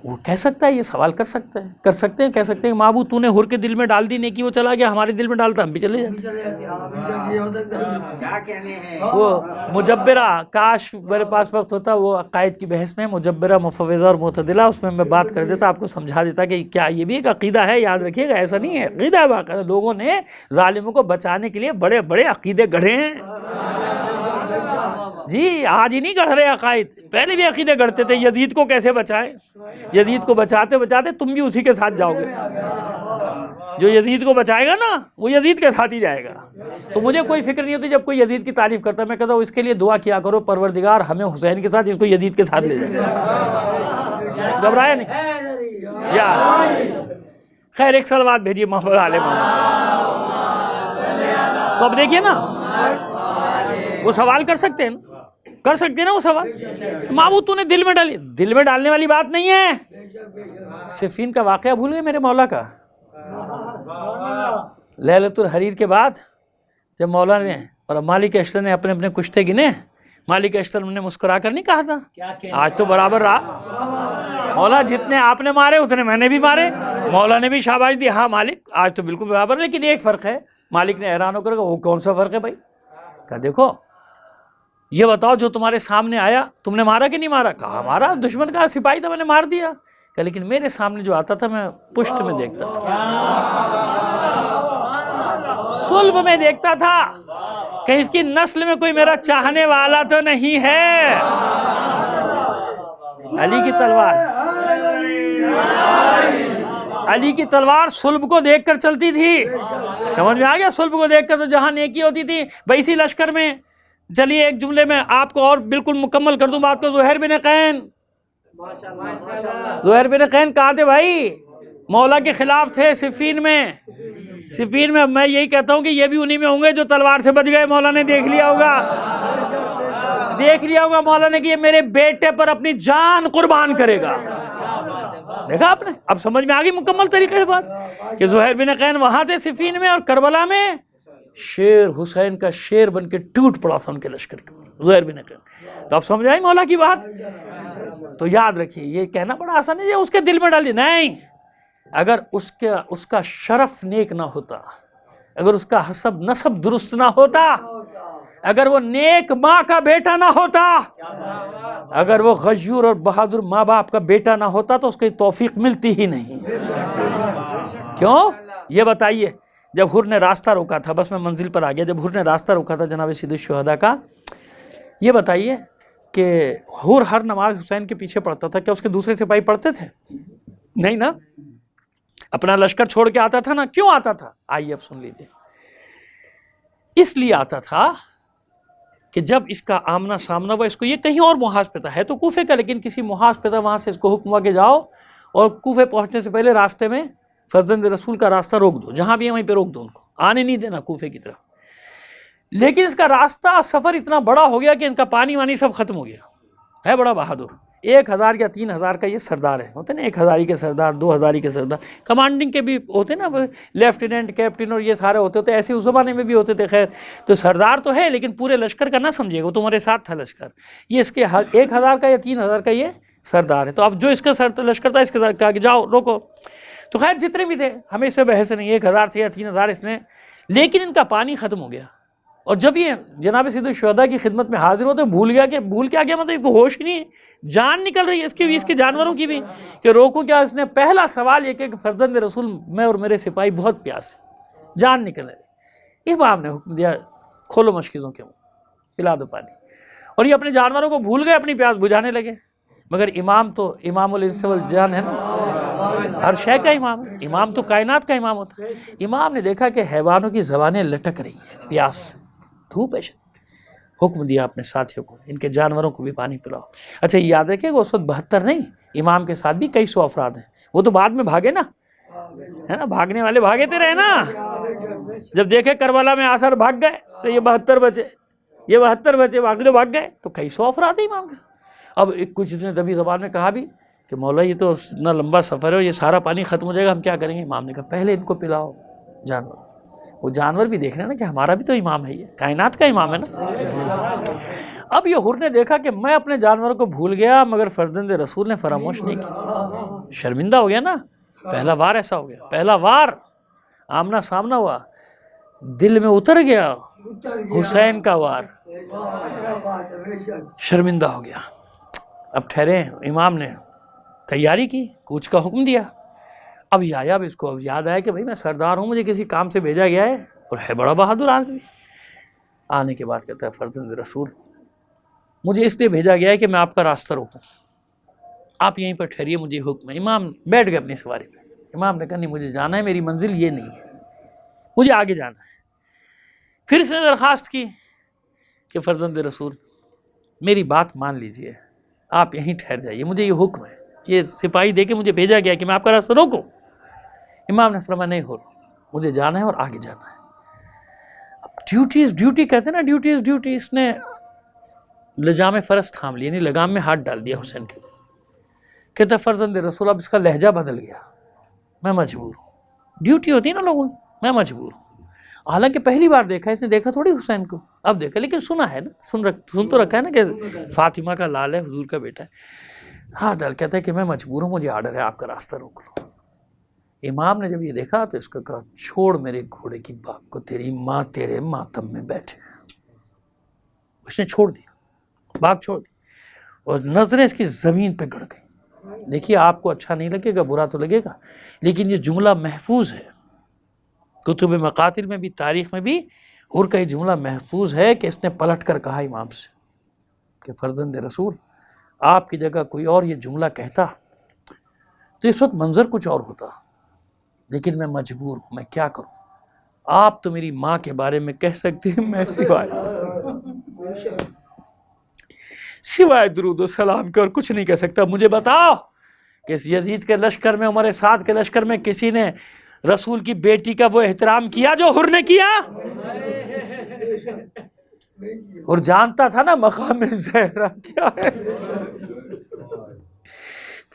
Speaker 4: وہ کہہ سکتا ہے، یہ سوال کر سکتے ہیں کہہ سکتے ہیں معبود تو نے ہر کے دل میں ڈال دی نیکی، وہ چلا گیا، ہمارے دل میں ڈالتا ہم بھی چلے جاتے. وہ مجبرہ، کاش میرے پاس وقت ہوتا، وہ عقائد کی بحث میں مجبرہ، مفوضہ اور معتدلہ، اس میں بات کر دیتا، آپ کو سمجھا دیتا کہ کیا یہ بھی ایک عقیدہ ہے. یاد رکھیے گا ایسا نہیں ہے، عقیدہ ہے باقاعدہ. لوگوں نے ظالموں کو بچانے کے لیے بڑے بڑے عقیدے گڑھے ہیں جی. آج ہی نہیں گڑھ رہے عقائد، پہلے بھی عقیدے گڑھتے تھے. یزید کو کیسے بچائیں، یزید کو بچاتے بچاتے تم بھی اسی کے ساتھ جاؤ گے. جو یزید کو بچائے گا نا وہ یزید کے ساتھ ہی جائے گا. تو مجھے کوئی فکر نہیں ہوتی جب کوئی یزید کی تعریف کرتا ہے، میں کہتا ہوں اس کے لیے دعا کیا کرو پروردگار ہمیں حسین کے ساتھ، اس کو یزید کے ساتھ لے جائے. گھبرایا نہیں یا خیر. ایک صلوات بھیجیے محمد علیہ محمد. تو اب دیکھیے نا، وہ سوال کر سکتے ہیں نا وہ سوال. معبود تو نے دل میں ڈالی، دل میں ڈالنے والی بات نہیں ہے. صفین کا واقعہ بھول گئے میرے مولا کا؟ لیلۃ الحریر کے بعد جب مولا نے اور مالک اشتر نے اپنے کشتے گنے، مالک اشتر نے مسکرا کر نہیں کہا تھا آج تو برابر رہا، مولا جتنے آپ نے مارے اتنے میں نے بھی مارے. مولا نے بھی شاباش دی, ہاں مالک آج تو بالکل برابر, لیکن ایک فرق ہے. مالک نے حیران ہو کر کہا وہ کون سا فرق ہے بھائی؟ کہا دیکھو یہ بتاؤ جو تمہارے سامنے آیا تم نے مارا کہ نہیں مارا؟ کہا مارا, دشمن کا سپاہی تھا میں نے مار دیا. کہا لیکن میرے سامنے جو آتا تھا میں پشت میں دیکھتا تھا, صلب میں دیکھتا تھا کہ اس کی نسل میں کوئی میرا چاہنے والا تو نہیں ہے. علی کی تلوار, علی کی تلوار صلب کو دیکھ کر چلتی تھی. سمجھ میں آ گیا؟ صلب کو دیکھ کر تو جہاں نیکی ہوتی تھی. بھائی اسی لشکر میں چلیے ایک جملے میں آپ کو اور بالکل مکمل کر دوں بات کو. زہیر بن قین, زہیر بن قین کہاں تھے بھائی؟ مولا کے خلاف تھے صفین میں. صفین میں میں یہی کہتا ہوں کہ یہ بھی انہی میں ہوں گے جو تلوار سے بچ گئے. مولا نے دیکھ لیا ہوگا, دیکھ لیا ہوگا مولا نے کہ یہ میرے بیٹے پر اپنی جان قربان کرے گا. دیکھا آپ نے؟ اب سمجھ میں آگئی مکمل طریقے سے بات کہ زہیر بن قین وہاں تھے صفین میں, اور کربلا میں شیر حسین کا شیر بن کے ٹوٹ پڑا تھا ان کے لشکر کے اوپر, زہیر بن قین. تو اب سمجھ آئی مولا کی بات؟ تو یاد رکھیے یہ کہنا بڑا آسان ہے, یہ اس کے دل میں ڈال دی. نہیں, اگر اس کا شرف نیک نہ ہوتا, اگر اس کا حسب نسب درست نہ ہوتا, اگر وہ نیک ماں کا بیٹا نہ ہوتا, اگر وہ غیور اور بہادر ماں باپ کا بیٹا نہ ہوتا تو اس کی توفیق ملتی ہی نہیں. کیوں؟ یہ بتائیے, جب حر نے راستہ روکا تھا, بس میں منزل پر آ گیا, جب حر نے راستہ روکا تھا جناب سید الشہداء کا, یہ بتائیے کہ حر ہر نماز حسین کے پیچھے پڑھتا تھا, کیا اس کے دوسرے سپاہی پڑھتے تھے؟ نہیں نا, اپنا لشکر چھوڑ کے آتا تھا نا. کیوں آتا تھا؟ آئیے اب سن لیجیے. اس لیے آتا تھا کہ جب اس کا آمنا سامنا ہوا, اس کو یہ کہیں اور محاذ پہ تھا, ہے تو کوفے کا لیکن کسی محاذ پہ تھا, وہاں سے اس کو حکم ہوا کہ جاؤ اور کوفے پہنچنے سے پہلے راستے میں فرزند رسول کا راستہ روک دو, جہاں بھی ہے وہیں پہ روک دو, ان کو آنے نہیں دینا کوفے کی طرف. لیکن اس کا راستہ سفر اتنا بڑا ہو گیا کہ ان کا پانی وانی سب ختم ہو گیا. ہے بڑا بہادر, 1000 یا 3000 کا یہ سردار ہے, ہوتے نا 1000 کے سردار, 2000 کے سردار, کمانڈنگ کے بھی ہوتے نا, لیفٹیننٹ, کیپٹن اور یہ سارے ہوتے تھے. ایسے اس زمانے میں بھی ہوتے تھے. خیر, تو سردار تو ہے لیکن پورے لشکر کا نہ سمجھے گا, وہ تمہارے ساتھ تھا لشکر. یہ اس کے 1000 کا یا 3000 کا یہ سردار ہے. تو اب جو اس کا لشکر تھا, اس کے ساتھ کہا کہ جاؤ روکو. تو خیر جتنے بھی تھے ہمیں اس سے بحث نہیں, 1000 تھے یا 3000 اس نے, لیکن ان کا پانی ختم ہو گیا. اور جب یہ جناب سید الشہداء کی خدمت میں حاضر ہوتے, بھول کیا گیا, مطلب اس کو ہوش ہی نہیں ہے, جان نکل رہی ہے اس کی بھی, اس کے جانوروں کی بھی, کہ روکو کیا. اس نے پہلا سوال یہ کہ فرزند رسول میں اور میرے سپاہی بہت پیاس ہے, جان نکل رہی. امام نے حکم دیا کھولو مشکیزوں کے منہ, پلا دو پانی. اور یہ اپنے جانوروں کو بھول گئے, اپنی پیاس بجھانے لگے. مگر امام تو امام الانس والجان ہے نا, ہر شے کا امام ہے, امام تو کائنات کا امام ہوتا ہے. امام نے دیکھا کہ حیوانوں کی زبانیں لٹک رہی ہیں پیاس سے, دھوپ ہے, حکم دیا اپنے ساتھیوں کو ان کے جانوروں کو بھی پانی پلاؤ. اچھا یہ یاد رکھے کہ اس وقت 72 نہیں, امام کے ساتھ بھی کئی سو افراد ہیں, وہ تو بعد میں بھاگے نا, ہے نا, بھاگنے والے بھاگے تھے رہے نا. جب دیکھے کربلا میں آثار بھاگ گئے تو یہ 72 بچے, یہ 72 بچے بھاگ گئے, تو کئی سو افراد ہیں امام کے ساتھ. اب کچھ نے دبی زبان میں کہا بھی کہ مولا یہ تو اتنا لمبا سفر ہے, یہ سارا پانی ختم ہو جائے گا, ہم کیا کریں گے؟ امام نے کہا پہلے ان کو پلاؤ جانور. وہ جانور بھی دیکھ رہے ہیں نا کہ ہمارا بھی تو امام ہے, یہ کائنات کا امام ہے نا. اب یہ حر نے دیکھا کہ میں اپنے جانوروں کو بھول گیا, مگر فرزند رسول نے فراموش نہیں کیا. شرمندہ ہو گیا نا, پہلا وار ایسا ہو گیا, پہلا وار آمنا سامنا ہوا, دل میں اتر گیا حسین کا وار, شرمندہ ہو گیا. اب ٹھہرے, امام نے تیاری کی, کوچ کا حکم دیا. اب یہ آیا, اب اس کو اب یاد آیا کہ بھائی میں سردار ہوں, مجھے کسی کام سے بھیجا گیا ہے, اور ہے بڑا بہادر آدمی. آنے کے بعد کہتا ہے فرزند رسول مجھے اس لیے بھیجا گیا ہے کہ میں آپ کا راستہ روکوں, آپ یہیں پر ٹھہریے, مجھے حکم ہے. امام بیٹھ گئے اپنی سواری پہ. امام نے کہا نہیں, مجھے جانا ہے, میری منزل یہ نہیں ہے, مجھے آگے جانا ہے. پھر اس نے درخواست کی کہ فرزند رسول میری بات مان لیجئے, آپ یہیں ٹھہر جائیے, مجھے یہ حکم ہے, یہ سپاہی دے کے مجھے بھیجا گیا کہ میں آپ کا راستہ روکوں. امام نے فرمایا نہیں ہو, مجھے جانا ہے اور آگے جانا ہے. اب ڈیوٹی کہتے ہیں نا, ڈیوٹی. اس نے لجام فرض تھام لی, یعنی لگام میں ہاتھ ڈال دیا حسین کے. کہتا فرزند رسول اب اس کا لہجہ بدل گیا, میں مجبور ہوں. ڈیوٹی ہوتی ہے نا لوگوں, میں مجبور ہوں. حالانکہ پہلی بار دیکھا, اس نے دیکھا تھوڑی حسین کو, اب دیکھا, لیکن سنا ہے نا, سن تو رکھا ہے نا کہ فاطمہ کا لال ہے, حضور کا بیٹا ہے. ہاتھ ڈال کہتا ہے کہ میں مجبور ہوں، مجھے آرڈر ہے، آپ کا راستہ روک لو۔ امام نے جب یہ دیکھا تو اس کو کہا چھوڑ میرے گھوڑے کی باگ کو، تیری ماں تیرے ماتم میں بیٹھے۔ اس نے چھوڑ دیا، باغ چھوڑ دی، اور نظریں اس کی زمین پہ گڑ گئی۔ دیکھیے آپ کو اچھا نہیں لگے گا، برا تو لگے گا، لیکن یہ جملہ محفوظ ہے، کتب مقاتل میں بھی، تاریخ میں بھی حر کا یہ جملہ محفوظ ہے کہ اس نے پلٹ کر کہا امام سے کہ فرزند رسول آپ کی جگہ کوئی اور یہ جملہ کہتا تو اس وقت منظر کچھ اور ہوتا، لیکن میں مجبور ہوں، میں کیا کروں؟ آپ تو میری ماں کے بارے میں کہہ سکتے ہیں، میں سوائے درود و سلام کے اور کچھ نہیں کہہ سکتا۔ مجھے بتاؤ کہ یزید کے لشکر میں، عمر سعد کے لشکر میں کسی نے رسول کی بیٹی کا وہ احترام کیا جو حر نے کیا؟ اور جانتا تھا نا مقام زہرا کیا ہے،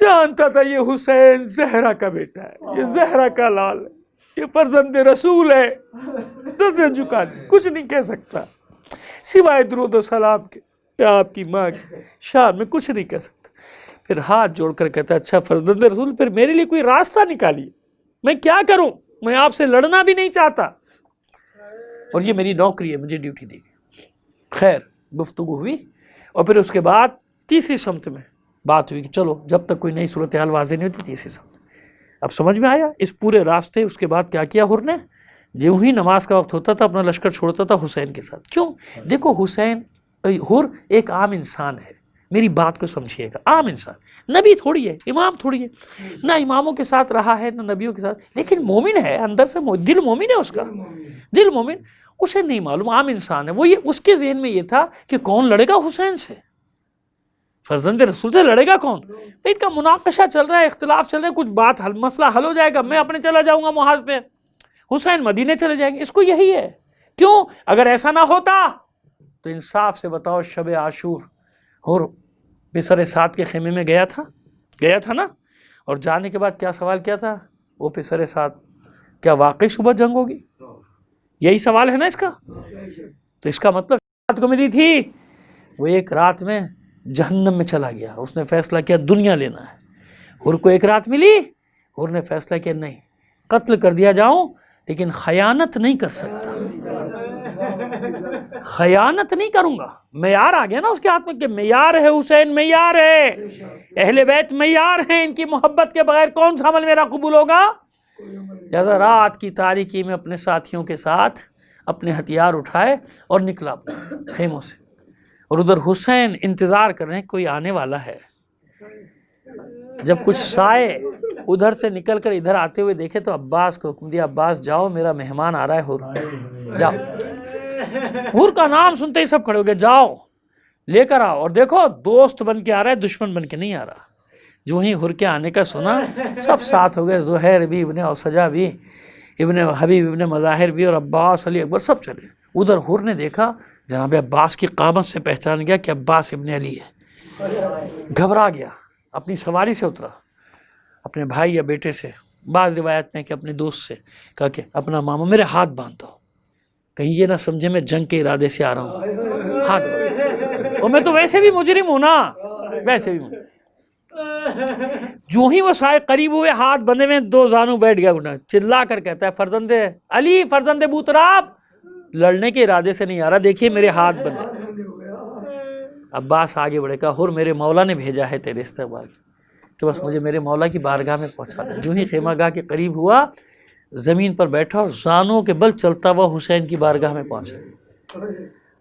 Speaker 4: جانتا تھا یہ حسین زہرا کا بیٹا ہے، یہ زہرا کا لال ہے، یہ فرزند رسول ہے، نظر جھکا دی، کچھ نہیں کہہ سکتا سوائے درود و سلام کے، یا آپ کی ماں کی شان میں کچھ نہیں کہہ سکتا۔ پھر ہاتھ جوڑ کر کہتا ہے اچھا فرزند رسول پھر میرے لیے کوئی راستہ نکالیے، میں کیا کروں؟ میں آپ سے لڑنا بھی نہیں چاہتا، اور یہ میری نوکری ہے، مجھے ڈیوٹی دی گئی۔ خیر گفتگو ہوئی، اور پھر اس کے بعد تیسری سمت میں بات ہوئی کہ چلو جب تک کوئی نئی صورتحال واضح نہیں ہوتی تیسری سمت۔ اب سمجھ میں آیا اس پورے راستے اس کے بعد کیا کیا حر نے؟ جو ہی نماز کا وقت ہوتا تھا اپنا لشکر چھوڑتا تھا حسین کے ساتھ۔ کیوں؟ دیکھو حسین حر ایک عام انسان ہے، میری بات کو سمجھیے گا، عام انسان، نبی تھوڑی ہے، امام تھوڑی ہے، نہ اماموں کے ساتھ رہا ہے نہ نبیوں کے ساتھ، لیکن مومن ہے، اندر سے دل مومن ہے، اس کا دل مومن، اسے نہیں معلوم، عام انسان ہے وہ، یہ اس کے ذہن میں یہ تھا کہ کون لڑے گا حسین سے، فرزند رسول سے لڑے گا کون؟ ان کا مناقشہ چل رہا ہے، اختلاف چل رہا ہے، کچھ بات مسئلہ حل ہو جائے گا، میں اپنے چلا جاؤں گا محاذ پہ، حسین مدینے چلے جائیں گے، اس کو یہی ہے۔ کیوں؟ اگر ایسا نہ ہوتا تو انصاف سے بتاؤ شب عاشور اور پسر سعد کے خیمے میں گیا تھا نا، اور جانے کے بعد کیا سوال کیا تھا وہ پسر سعد، کیا واقعی صبح جنگ ہوگی؟ یہی سوال ہے نا اس کا، تو اس کا مطلب رات کو ملی تھی، وہ ایک رات میں جہنم میں چلا گیا، اس نے فیصلہ کیا دنیا لینا ہے۔ حر کو ایک رات ملی، حر نے فیصلہ کیا نہیں، قتل کر دیا جاؤں لیکن خیانت نہیں کر سکتا، خیانت نہیں کروں گا۔ معیار آ گیا نا اس کے ہاتھ میں کہ معیار ہے، حسین معیار ہے، اہل بیت معیار ہیں، ان کی محبت کے بغیر کون سا عمل میرا قبول ہوگا؟ لہذا رات کی تاریکی میں اپنے ساتھیوں کے ساتھ اپنے ہتھیار اٹھائے اور نکلا اپنے خیموں سے، اور ادھر حسین انتظار کر رہے ہیں کوئی آنے والا ہے۔ جب کچھ سائے ادھر سے نکل کر ادھر آتے ہوئے دیکھے تو عباس کو حکم دیا عباس جاؤ میرا مہمان آ رہا ہے حر، جاؤ۔ حر کا نام سنتے ہی سب کھڑے ہو گئے، جاؤ لے کر آؤ، اور دیکھو دوست بن کے آ رہا ہے، دشمن بن کے نہیں آ رہا۔ جو ہی حر کے آنے کا سنا سب ساتھ ہو گئے، زہیر بھی، ابن اوسجہ بھی، ابن حبیب ابن مظاہر بھی، اور عباس علی اکبر سب چلے۔ ادھر حر نے دیکھا جناب عباس کی قامت سے پہچان گیا کہ عباس ابن علی ہے، گھبرا گیا، اپنی سواری سے اترا، اپنے بھائی یا بیٹے سے، بعض روایت میں کہ اپنے دوست سے کہا کہ اپنا ماما میرے ہاتھ باندھ دو، کہیں یہ نہ سمجھے میں جنگ کے ارادے سے آ رہا ہوں، ہاتھ باندھ، اور میں تو ویسے بھی مجرم ہوں نا، ویسے بھی مجرم۔ جو ہی وہ سائے قریب ہوئے، ہاتھ بندھے میں، دو زانو بیٹھ گیا، گھٹنا چلا کر کہتا ہے فرزند علی، فرزند بوتراب، لڑنے کے ارادے سے نہیں آ رہا، دیکھیے میرے ہاتھ بندھے۔ عباس آگے بڑھے، کہا حر میرے مولا نے بھیجا ہے تیرے استقبال کہ بس مجھے میرے مولا کی بارگاہ میں پہنچا دے۔ جو ہی خیمہ گاہ کے قریب ہوا، زمین پر بیٹھا اور زانوں کے بل چلتا ہوا حسین کی بارگاہ میں پہنچا،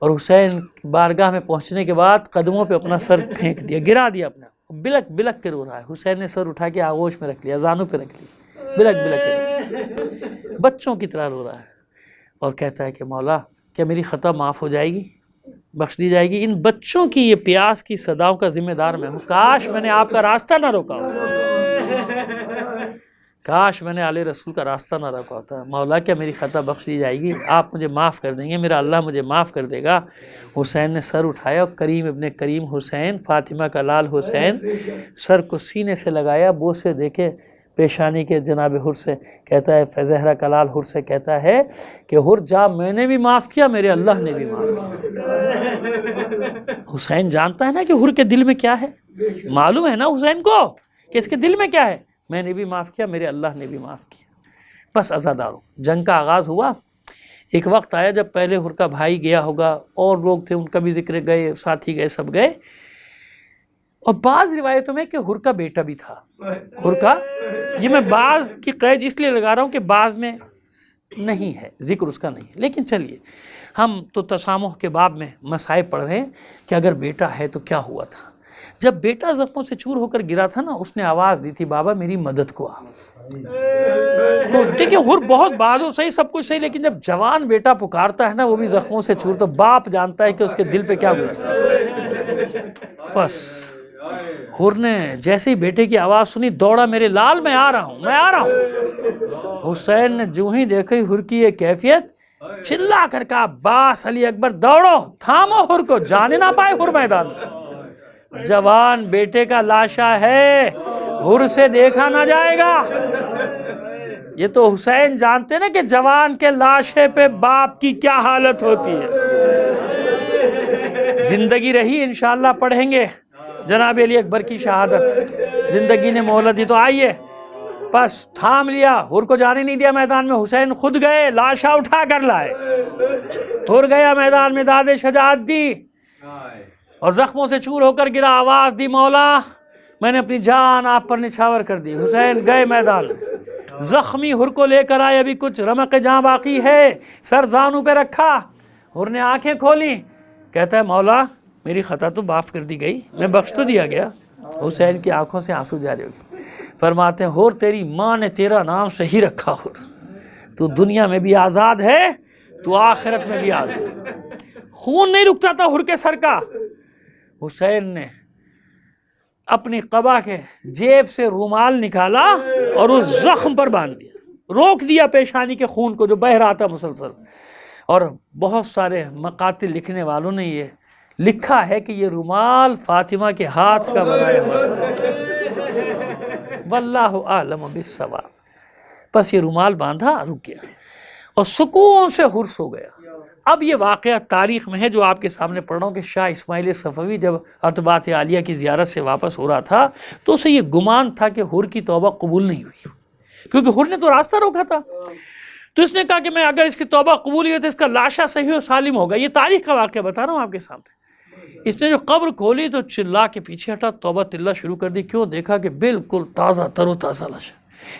Speaker 4: اور حسین کی بارگاہ میں پہنچنے کے بعد قدموں پہ اپنا سر پھینک دیا، گرا دیا اپنا، بلک بلک کے رو رہا ہے۔ حسین نے سر اٹھا کے آغوش میں رکھ لیا، زانوں پہ رکھ لیا، بلک بلک کے رو رہا ہے، بچوں کی طرح رو رہا ہے، اور کہتا ہے کہ مولا کیا میری خطا معاف ہو جائے گی، بخش دی جائے گی؟ ان بچوں کی یہ پیاس کی صداؤں کا ذمہ دار میں ہوں، کاش میں نے آپ کا راستہ نہ روکا ہوتا، کاش میں نے آل رسول کا راستہ نہ روکا ہوتا، مولا کیا میری خطا بخش دی جائے گی، آپ مجھے معاف کر دیں گے، میرا اللہ مجھے معاف کر دے گا؟ حسین نے سر اٹھایا، اور کریم ابن کریم حسین، فاطمہ کا لال حسین، سر کو سینے سے لگایا، بوسے دے کے پیشانی کے جناب حر سے کہتا ہے، زہرا کلال حر سے کہتا ہے کہ حر جا، میں نے بھی معاف کیا، میرے اللہ نے بھی معاف کیا۔ حسین جانتا ہے نا کہ حر کے دل میں کیا ہے، معلوم ہے نا حسین کو کہ اس کے دل میں کیا ہے، میں نے بھی معاف کیا، میرے اللہ نے بھی معاف کیا۔ بس عزاداروں، جنگ کا آغاز ہوا۔ ایک وقت آیا جب پہلے حر کا بھائی گیا ہوگا، اور لوگ تھے ان کا بھی ذکر گئے، ساتھی گئے، سب گئے، اور بعض روایتوں میں کہ حر کا بیٹا بھی تھا۔ حر کا، یہ میں بعض کی قید اس لیے لگا رہا ہوں کہ بعض میں نہیں ہے ذکر اس کا نہیں ہے، لیکن چلیے ہم تو تسامح کے باب میں مسائل پڑھ رہے ہیں کہ اگر بیٹا ہے تو کیا ہوا تھا۔ جب بیٹا زخموں سے چور ہو کر گرا تھا نا، اس نے آواز دی تھی، بابا میری مدد کو آ۔ تو دیکھیں حر بہت بہادر، صحیح سب کچھ صحیح، لیکن جب جوان بیٹا پکارتا ہے نا، وہ بھی زخموں سے چور، تو باپ جانتا ہے کہ اس کے دل پہ کیا گزرا۔ بس حر نے جیسے ہی بیٹے کی آواز سنی، دوڑا، میرے لال میں آ رہا ہوں، میں آ رہا ہوں۔ حسین نے جو ہی دیکھی حر کی یہ کیفیت، چلا کر کہا، عباس، علی اکبر، دوڑو، تھامو حر کو، جانے نہ پائے حر میدان میں۔ جوان بیٹے کا لاشا ہے، حر سے دیکھا نہ جائے گا۔ یہ تو حسین جانتے نا کہ جوان کے لاشے پہ باپ کی کیا حالت ہوتی ہے۔ زندگی رہی انشاءاللہ پڑھیں گے جناب علی اکبر کی شہادت، زندگی نے مہلت دی تو آئیے۔ بس تھام لیا، حر کو جانے نہیں دیا میدان میں، حسین خود گئے، لاشا اٹھا کر لائے۔ حر گیا میدان میں، داد شجاعت دی، اور زخموں سے چور ہو کر گرا، آواز دی، مولا میں نے اپنی جان آپ پر نچھاور کر دی۔ حسین گئے میدان میں، زخمی حر کو لے کر آئے، ابھی کچھ رمق جاں باقی ہے، سر زانوں پہ رکھا۔ حر نے آنکھیں کھولیں، کہتا ہے، مولا میری خطا تو معاف کر دی گئی، میں بخش تو دیا گیا۔ حسین کی آنکھوں سے آنسو جاری ہو گئے۔ فرماتے ہیں، حر تیری ماں نے تیرا نام صحیح رکھا، حر تو دنیا میں بھی آزاد ہے، تو آخرت میں بھی آزاد۔ خون نہیں رکتا تھا حر کے سر کا۔ حسین نے اپنی قبا کے جیب سے رومال نکالا اور اس زخم پر باندھ دیا، روک دیا پیشانی کے خون کو جو بہہ رہا تھا مسلسل۔ اور بہت سارے مقاتل لکھنے والوں نے یہ لکھا ہے کہ یہ رومال فاطمہ کے ہاتھ کا بنایا ہوا تھا۔ واللہ اعلم بالصواب۔ بس یہ رومال باندھا، رک گیا، اور سکون سے حر سو گیا۔ اب یہ واقعہ تاریخ میں ہے جو آپ کے سامنے پڑھ رہا ہوں کہ شاہ اسماعیل صفوی جب عتبات عالیہ کی زیارت سے واپس ہو رہا تھا تو اسے یہ گمان تھا کہ حر کی توبہ قبول نہیں ہوئی، کیونکہ حر نے تو راستہ روکا تھا۔ تو اس نے کہا کہ میں اگر اس کی توبہ قبول ہوئی تو اس کا لاشا صحیح و سالم ہوگا۔ یہ تاریخ کا واقعہ بتا رہا ہوں آپ کے سامنے۔ اس نے جو قبر کھولی تو چلا کے پیچھے ہٹا، توبہ تلہ شروع کر دی۔ کیوں؟ دیکھا کہ بالکل تازہ تر و تازہ لاشا۔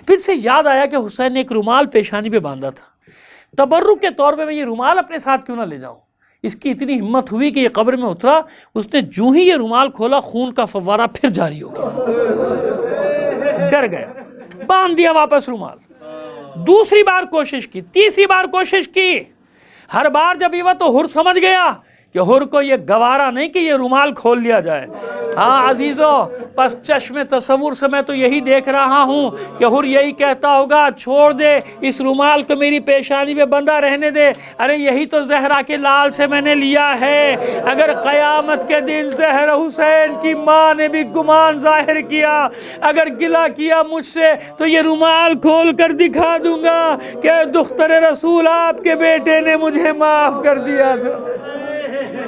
Speaker 4: پھر سے یاد آیا کہ حسین نے ایک رومال پیشانی پہ باندھا تھا، تبرک کے طور پہ میں یہ رومال اپنے ساتھ کیوں نہ لے جاؤں۔ اس کی اتنی ہمت ہوئی کہ یہ قبر میں اترا، اس نے جو ہی یہ رومال کھولا، خون کا فوارہ پھر جاری ہو گیا۔ ڈر گیا، باندھ دیا واپس رومال۔ دوسری بار کوشش کی، تیسری بار کوشش کی، ہر بار جب یہ ہوا تو حر سمجھ گیا کہ حر کو یہ گوارا نہیں کہ یہ رومال کھول لیا جائے۔ ہاں عزیزو، پس چشم تصور سے میں تو یہی دیکھ رہا ہوں کہ حر یہی کہتا ہوگا، چھوڑ دے اس رومال کو، میری پیشانی پہ بندہ رہنے دے، ارے یہی تو زہرا کے لال سے میں نے لیا ہے۔ اگر قیامت کے دن زہر حسین کی ماں نے بھی گمان ظاہر کیا، اگر گلہ کیا مجھ سے، تو یہ رومال کھول کر دکھا دوں گا کہ دختر رسول آپ کے بیٹے نے مجھے معاف کر دیا تھا۔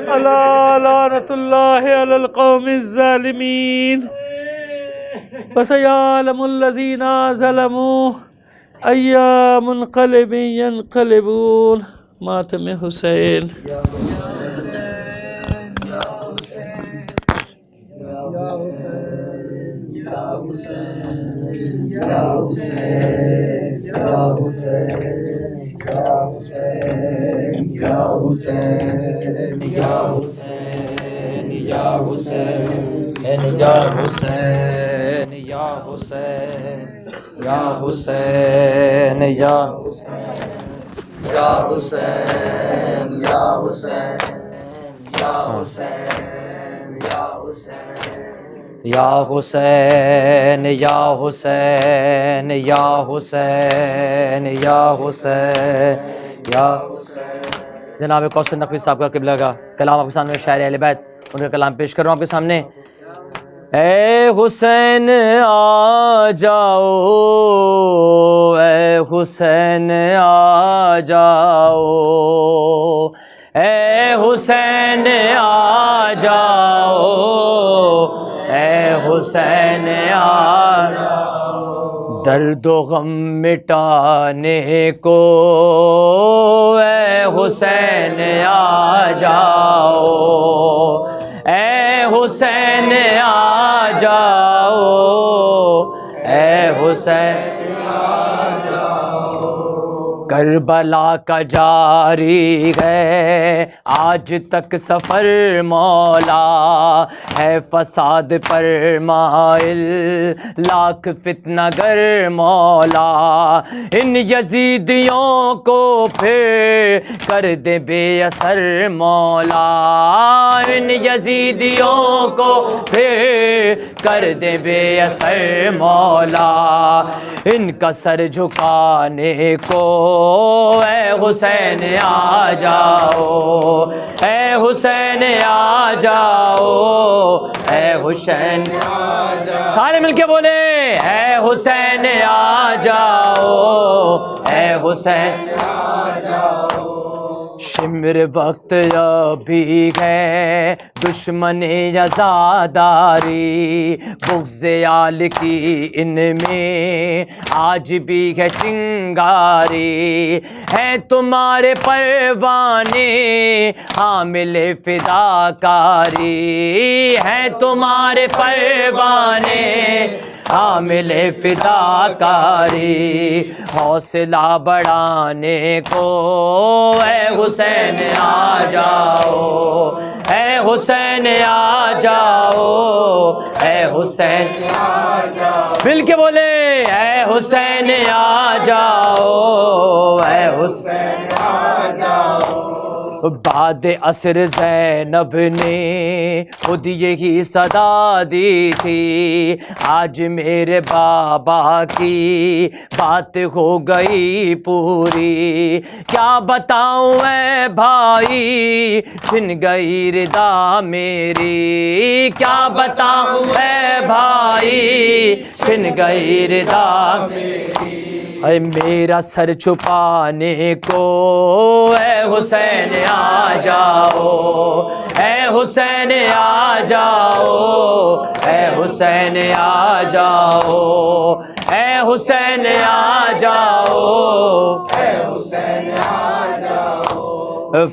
Speaker 4: الا لعنت اللہ علی القوم الظالمین وسیعلم الذین ظلموا ای منقلب ینقلبون۔ ماتم حسین۔
Speaker 6: یا حسین یا حسین یا حسین یا حسین یا جناب کوثر نقوی صاحب کا قبلہ کا کلام آپ کے سامنے، شاعر اہل بیت، ان کا کلام پیش کر رہا ہوں آپ کے سامنے۔ اے حسین آ جاؤ، اے حسین آ جاؤ، اے حسین آ جاؤ، اے حسین آ جاؤ، درد و غم مٹانے کو اے حسین آ جاؤ، اے حسین آ جاؤ، اے حسین آ جاؤ، کربلا کا جاری ہے آج تک سفر مولا، ہے فساد پر مائل لاکھ فتنہ گر مولا، ان یزیدیوں کو پھر کر دے بے اثر مولا، ان یزیدیوں کو پھر کر دے بے اثر مولا، ان کا سر جھکانے کو اے حسین آ جاؤ، اے حسین آ جاؤ، اے حسین آ جاؤ، سارے مل کے بولے اے حسین آ جاؤ، اے حسین آ جاؤ، شمر وقت ابھی ہے دشمن عزاداری، بغض آل کی ان میں آج بھی ہے چنگاری، ہے تمہارے پروانے حامل فداکاری، ہے تمہارے پروانے حامل فداکاری، حوصلہ بڑھانے کو اے حسین آ جاؤ، اے حسین آ جاؤ، اے حسین آ جاؤ، مل کے بولے اے حسین آ جاؤ، اے حسین آ جاؤ، بعد عصر زینب نے خود یہی صدا دی تھی، آج میرے بابا کی بات ہو گئی پوری، کیا بتاؤں اے بھائی چھن گئی ردا میری، کیا بتاؤں اے بھائی چھن گئی ردا میری، اے میرا سر چھپانے کو اے حسین آ جاؤ، اے حسین آ جاؤ، اے حسین آ جاؤ، اے حسین آ جاؤ، اے حسین آ جاؤ،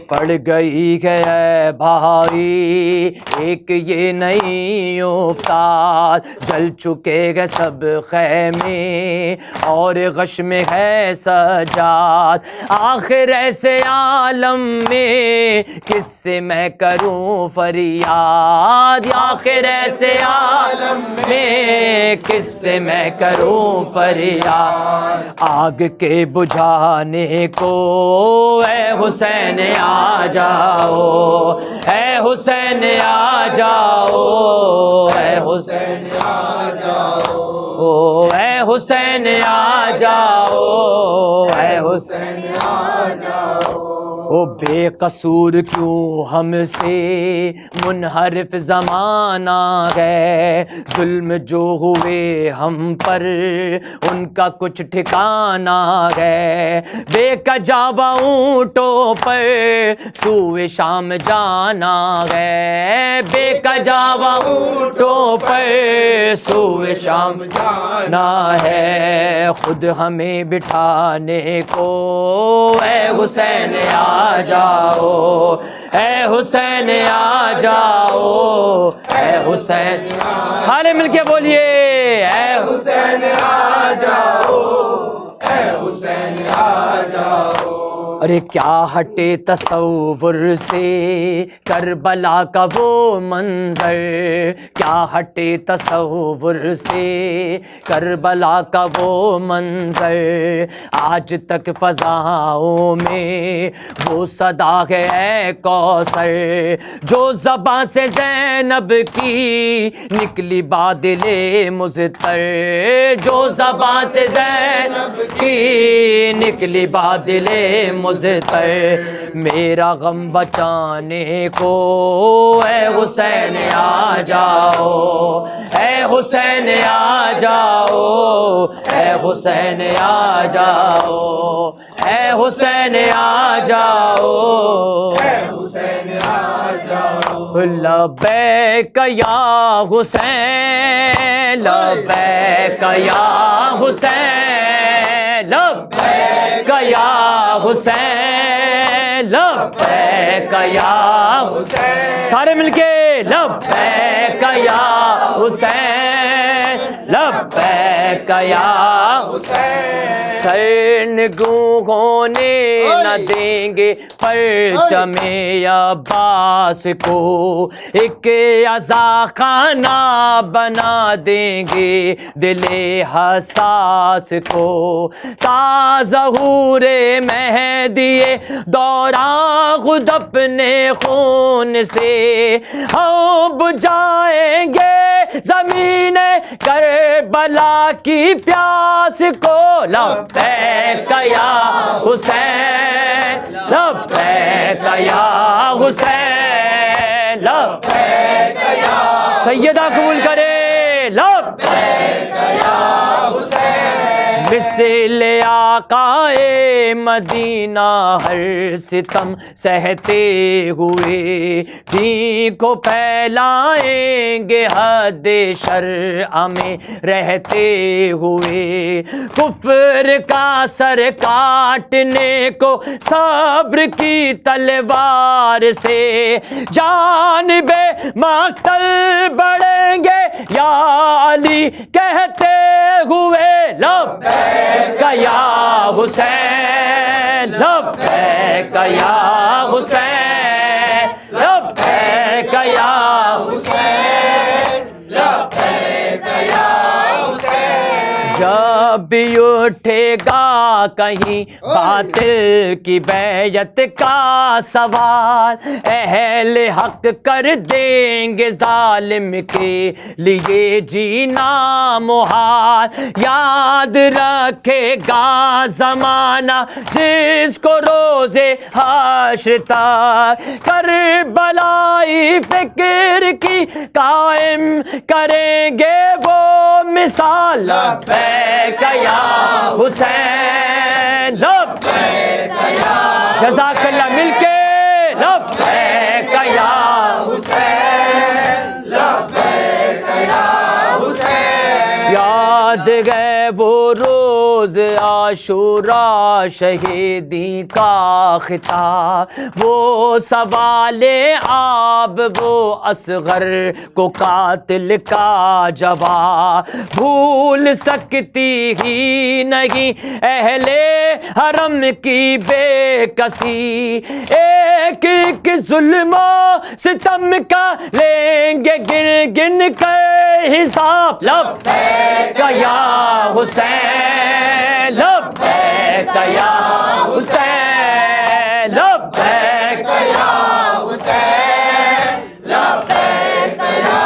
Speaker 6: پڑ گئی ہے اے بھائی ایک یہ نئی افتاد، جل چکے گئے سب خیمے اور غش میں ہے سجاد، آخر ایسے عالم میں کس سے میں کروں فریاد، آخر ایسے عالم میں کس سے میں کروں فریاد، آگ کے بجھانے کو اے حسین آ جاؤ، اے حسین آ جاؤ، اے حسین آ جاؤ، اے حسین آ جاؤ، اے حسین آ جاؤ، او بے قصور کیوں ہم سے منحرف زمانہ ہے، ظلم جو ہوئے ہم پر ان کا کچھ ٹھکانہ ہے، بے کجاوا اونٹوں پر سوئے شام جانا ہے، بے کجاوا اونٹوں پر سوئے شام جانا ہے، خود ہمیں بٹھانے کو اے حسین آ جاؤ، اے حسین آ جاؤ، اے حسین، سارے مل کے بولیے اے حسین آ جاؤ، اے حسین آ جاؤ، ارے کیا ہٹے تصور سے کربلا کا وہ منظر، کیا ہٹے تصور سے کربلا کا وہ منظر، آج تک فضاؤں میں وہ صدا ہے اے کوثر، جو زباں سے زینب کی نکلی بادل مزتر، جو زباں سے زینب کی نکلی بادل مزتر، روز تر میرا غم بچانے کو، اے حسین آ جاؤ، اے حسین آ جاؤ، اے حسین آ جاؤ، اے حسین آ جاؤ، اے حسین آ جاؤ، لبیک یا حسین، لبیک یا حسین، لبیک یا حسین، لبیک یا حسین، سارے مل کے لبیک یا حسین، لبیک یا حسین، سرنگوں ہونے نہ دیں گے پرچم عباس کو، ایک عزا خانہ بنا دیں گے دل حساس کو، تا ظہور مہدی دوران خود اپنے خون سے ہم بجھائیں گے زمین کربلا کی پیاس کو، لبیک یا حسین، لبیک یا حسین، لبیک یا سیدہ قبول کرے، لبیک یا حسین، مثل آقا مدینہ ہر ستم سہتے ہوئے، دین کو پھیلائیں گے حد شرع میں رہتے ہوئے، کفر کا سر کاٹنے کو صبر کی تلوار سے، جانب مقتل بڑھیں گے یا علی کہتے ہوئے، لبیک یا حسین، لبیک یا حسین، لبیک یا حسین، لبیک یا حسین، جب بھی اٹھے گا کہیں باطل کی بیعت کا سوال، اہل حق کر دیں گے ظالم کے لیے جینا محال، یاد رکھے گا زمانہ جس کو روز حشر تک کربلائی فکر کی قائم کریں گے وہ مثال، لبیک یا حسین، لبیک یا، جزاک اللہ، مل کے لبیک یا حسین، لبیک یا حسین، یاد گئے وہ روز عاشوراء شہیدی کا خطاب، وہ سوال آب، وہ اصغر کو قاتل کا جواب، بھول سکتی ہی نہیں اہل حرم کی بے کسی، ایک ایک ظلم و ستم کا لیں گے گن گن کر حساب، لبیک یا حسین، لبیک یا حسین، لبیک یا حسین، لبیک یا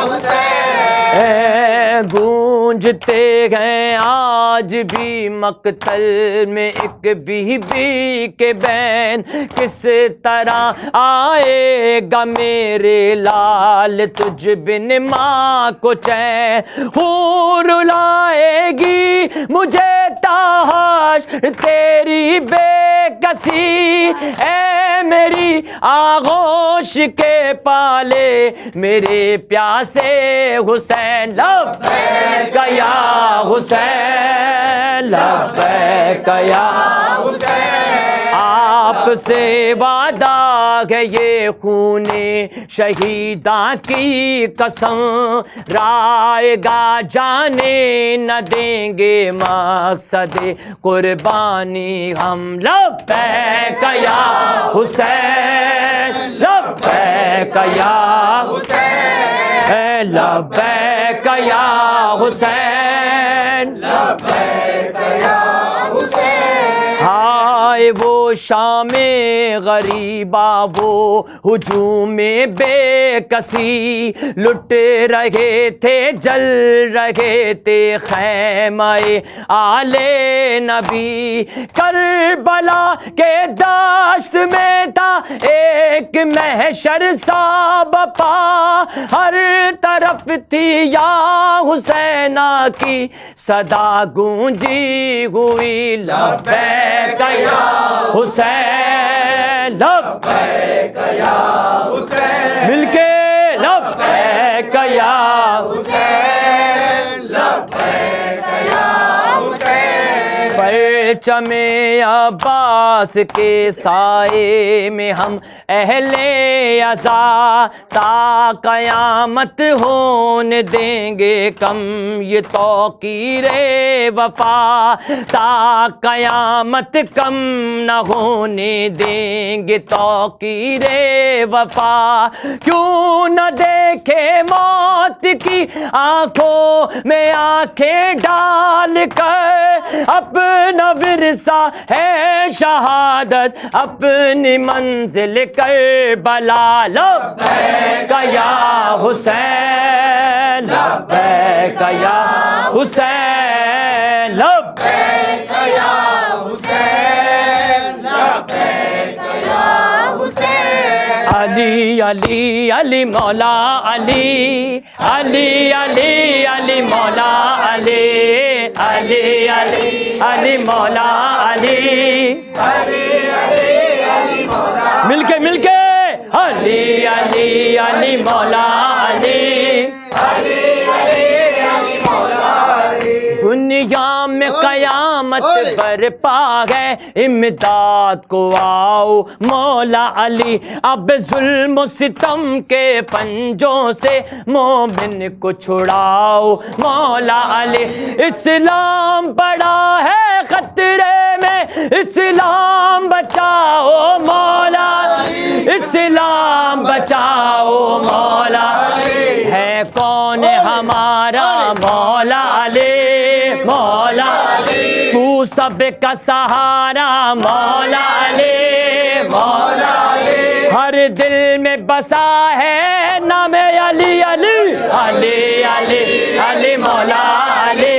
Speaker 6: حسین، گونجتے ہیں آج بھی مقتل میں ایک بی بی کے بین، کس طرح آئے گا میرے لال تجھ بن ماں کو چین، حور رلائے گی مجھے تاش تیری بے کسی، اے میری آغوش کے پالے میرے پیاسے حسین، لبیک یا حسین، لبیک یا حسین، آپ سے وعدہ ہے یہ خون شہیداں کی قسم، رائے گا جانے نہ دیں گے مقصد قربانی ہم، لبیک یا حسین، لبیک یا حسین، لبیک یا حسین، لبیک یا حسین، آئے وہ شام غریبا وہ ہجوم بے کسی، لٹ رہے تھے جل رہے تھے خیمہ آل نبی، کربلا کے دشت میں تھا ایک محشر سا بپا، ہر طرف تھی یا حسینہ کی صدا گونجی ہوئی، لبیک یا حسین لبیک یا حسین، مل کے لبیک یا حسین لبیک یا حسین، پرچم عباس کے سائے میں ہم اہل عزا تا قیامت ہونے دیں گے کم یہ توقیر وفا، تا قیامت کم نہ ہونے دیں گے توقیر وفا، کیوں نہ دیکھے موت کی آنکھوں میں آنکھیں ڈال کر، اپنا ورثہ ہے شہادت اپنی منزل کربلا، لبیک یا حسین لبیک یا حسین لبیک یا حسین لبیک یا حسین، علی علی علی مولا علی، علی علی علی مولا علی، علی علی علی مولا علی، علی علی علی مولا، مل کے علی علی علی مولا علی، علی علی علی مولا علی، دنیا میں قیامت برپا ہے امداد کو آؤ مولا علی، اب ظلم و ستم کے پنجوں سے مومن کو چھڑاؤ مولا علی، اسلام پڑا ہے خطرے میں اسلام بچاؤ مولا، اسلام بچاؤ مولا، ہے کون ہمارا مولا علی، مولا علی تو سب کا سہارا مولا علی، مولا علی ہر دل میں بسا ہے نام علی، علی علی علی علی مولا علی،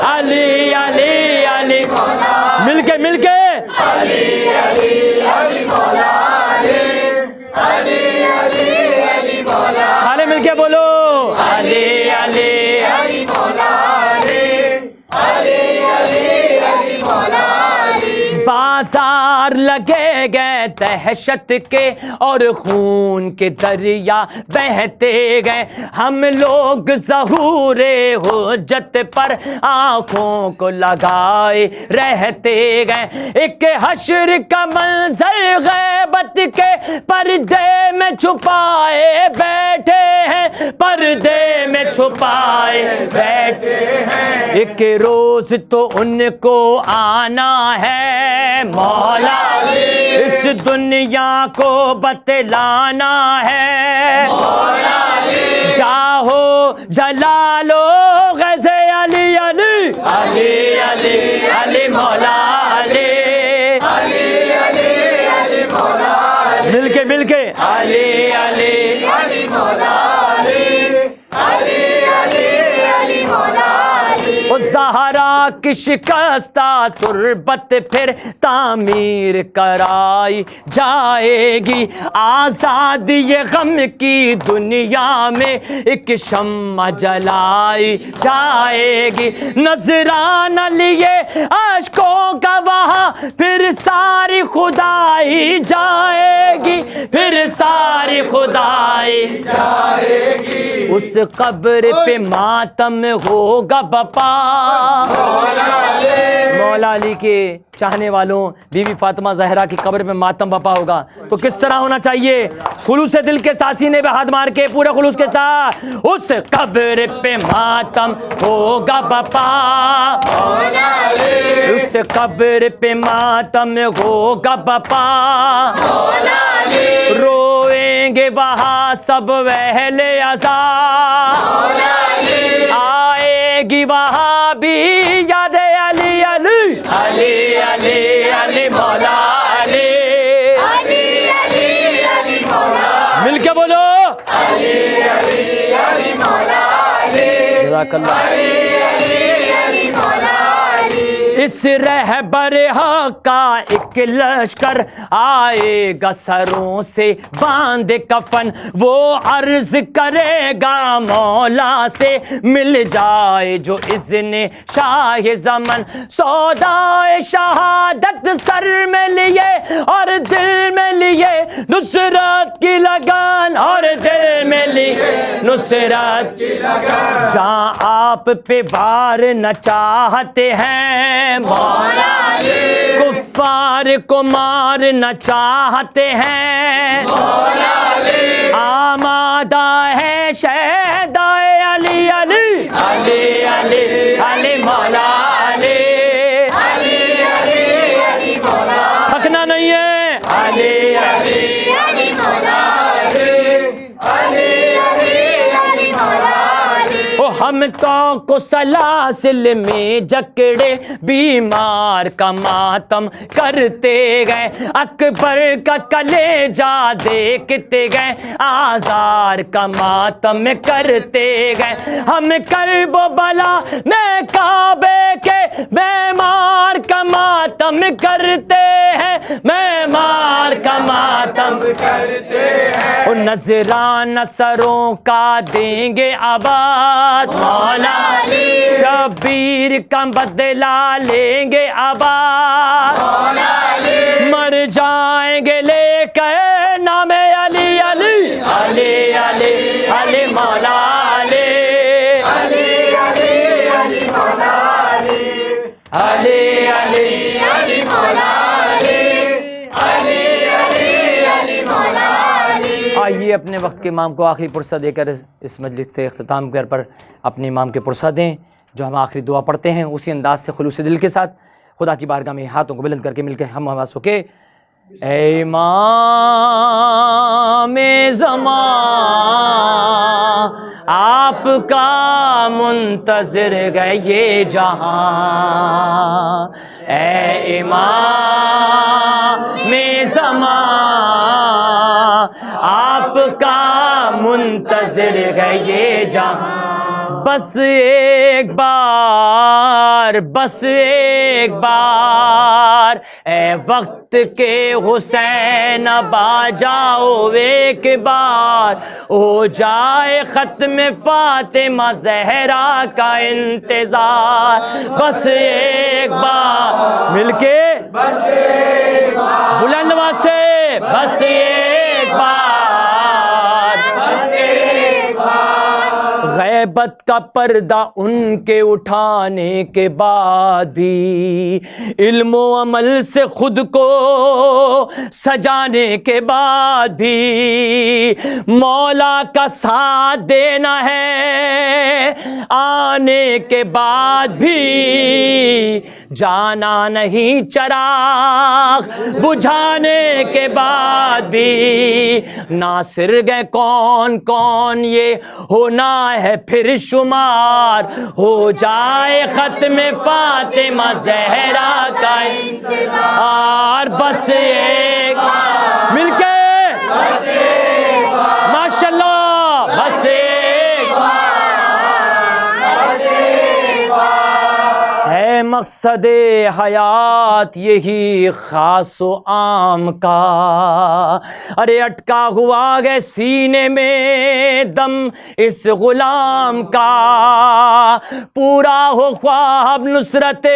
Speaker 6: علی علی علی مولا، مل کے علی علی علی مولا علی، علی علی علی مولا، سارے مل کے بولو علی علی علی مولا علی، علی علی علی مولا علی، بازار لگے گئے دہشت کے اور خون کے دریا بہتے گئے، ہم لوگ ظہور حجت پر آنکھوں کو لگائے رہتے گئے، ایک حشر کا منظر غیبت کے پردے میں چھپائے بیٹھے ہیں، پردے میں چھپائے بیٹھے ہیں، ایک روز تو ان کو آنا ہے مولا علی، اس دنیا کو بتلانا ہے مولا علی، جاہو جلالو غز علی، علی علی علی علی مولا علی، علی علی علی مولا علی، مل کے علی علی علی مولا علی، علی علی علی مولا علی، زہرا کی شکستہ تربت پھر تعمیر کرائی جائے گی، آزاد یہ غم کی دنیا میں ایک شمع جلائی جائے گی، نذرانہ لیے اشکوں کا وہاں پھر ساری خدائی جائے گی، پھر ساری خدائی جائے گی، اس قبر پہ ماتم ہوگا بپا، مولا علی کے چاہنے والوں بی بی فاطمہ زہرا کی قبر میں ماتم بپا ہوگا، تو کس طرح ہونا چاہیے؟ خلوص دل کے ساتھ سینے پہ ہاتھ مار کے پورے خلوص کے ساتھ، اس قبر پہ ماتم ہوگا بپا، اس قبر پہ ماتم ہوگا بپا، روئیں گے وہاں سب اہل عزا، آئے گی وہاں بھی یاد علی، علی علی علی علی مولا جزاک اللہ. اس رہبر حق کا ایک لشکر آئے گا سروں سے باندھ کفن، وہ عرض کرے گا مولا سے مل جائے جو اذن شاہ زمن. سودائے شہادت سر میں لیے اور دل میں لیے نصرت کی لگن، اور دل میں لیے نصرت کی لگن. جہاں آپ پہ وار نہ چاہتے ہیں مولا علی، کفار کو مارنا چاہتے ہیں مولا علی، آمادہ ہے شہدائے علی علی علی علی علی مولا علی علی علی علی مولا. تھکنا نہیں ہے. علی علی علی مولا علی علی علی علی مولا. ہم تو سلاسل میں جکڑے بیمار کا ماتم کرتے گئے، اکبر کا کلیجہ دیکھتے گئے، آزار کا ماتم کرتے گئے. ہم کرب و بلا میں کعبے کے بیمار کا ماتم کرتے ہیں، بیمار کا ماتم کرتے ہیں. اور نذرانہ سروں کا دیں گے آباد مولا علی، شبیر کا بدلہ لیں گے آباد مولا علی، مر جائیں گے لے کر نام علی علی علی علی علی مولا علی علی علی علی مولا علی علی علی علی مولا علی علی علی علی مولا علی. آئیے اپنے وقت کے امام کو آخری پرسہ دے کر اس مجلس سے اختتام کر پر اپنے امام کے پرسہ دیں. جو ہم آخری دعا پڑھتے ہیں اسی انداز سے خلوص دل کے ساتھ خدا کی بارگاہ میں ہاتھوں کو بلند کر کے مل کے ہم آواز ہو کے اے امام زمان آپ کا منتظر گئے یہ جہاں، اے امام زمان آپ کا منتظر گئے یہ جہاں. بس ایک بار، بس ایک بار اے وقت کے حسین اب آ جاؤ ایک بار، ہو جائے ختم فاطمہ زہرا کا انتظار. بس ایک بار مل کے بس ایک بار بلند آواز سے بس ایک بار، بس ایک بار. غیبت کا پردہ ان کے اٹھانے کے بعد بھی، علم و عمل سے خود کو سجانے کے بعد بھی، مولا کا ساتھ دینا ہے آنے کے بعد بھی، جانا نہیں چراغ بجھانے کے بعد بھی. ناصر گئے کون کون یہ ہونا ہے پھر شمار، ہو جائے ختم فاطمہ زہرا کا انتظار. بس ایک مل کے ماشاءاللہ بس ایک ہے مقصد حیات یہی خاص و عام کا. ارے اٹکا ہوا گئے سینے میں دم اس غلام کا، پورا ہو خواب نصرت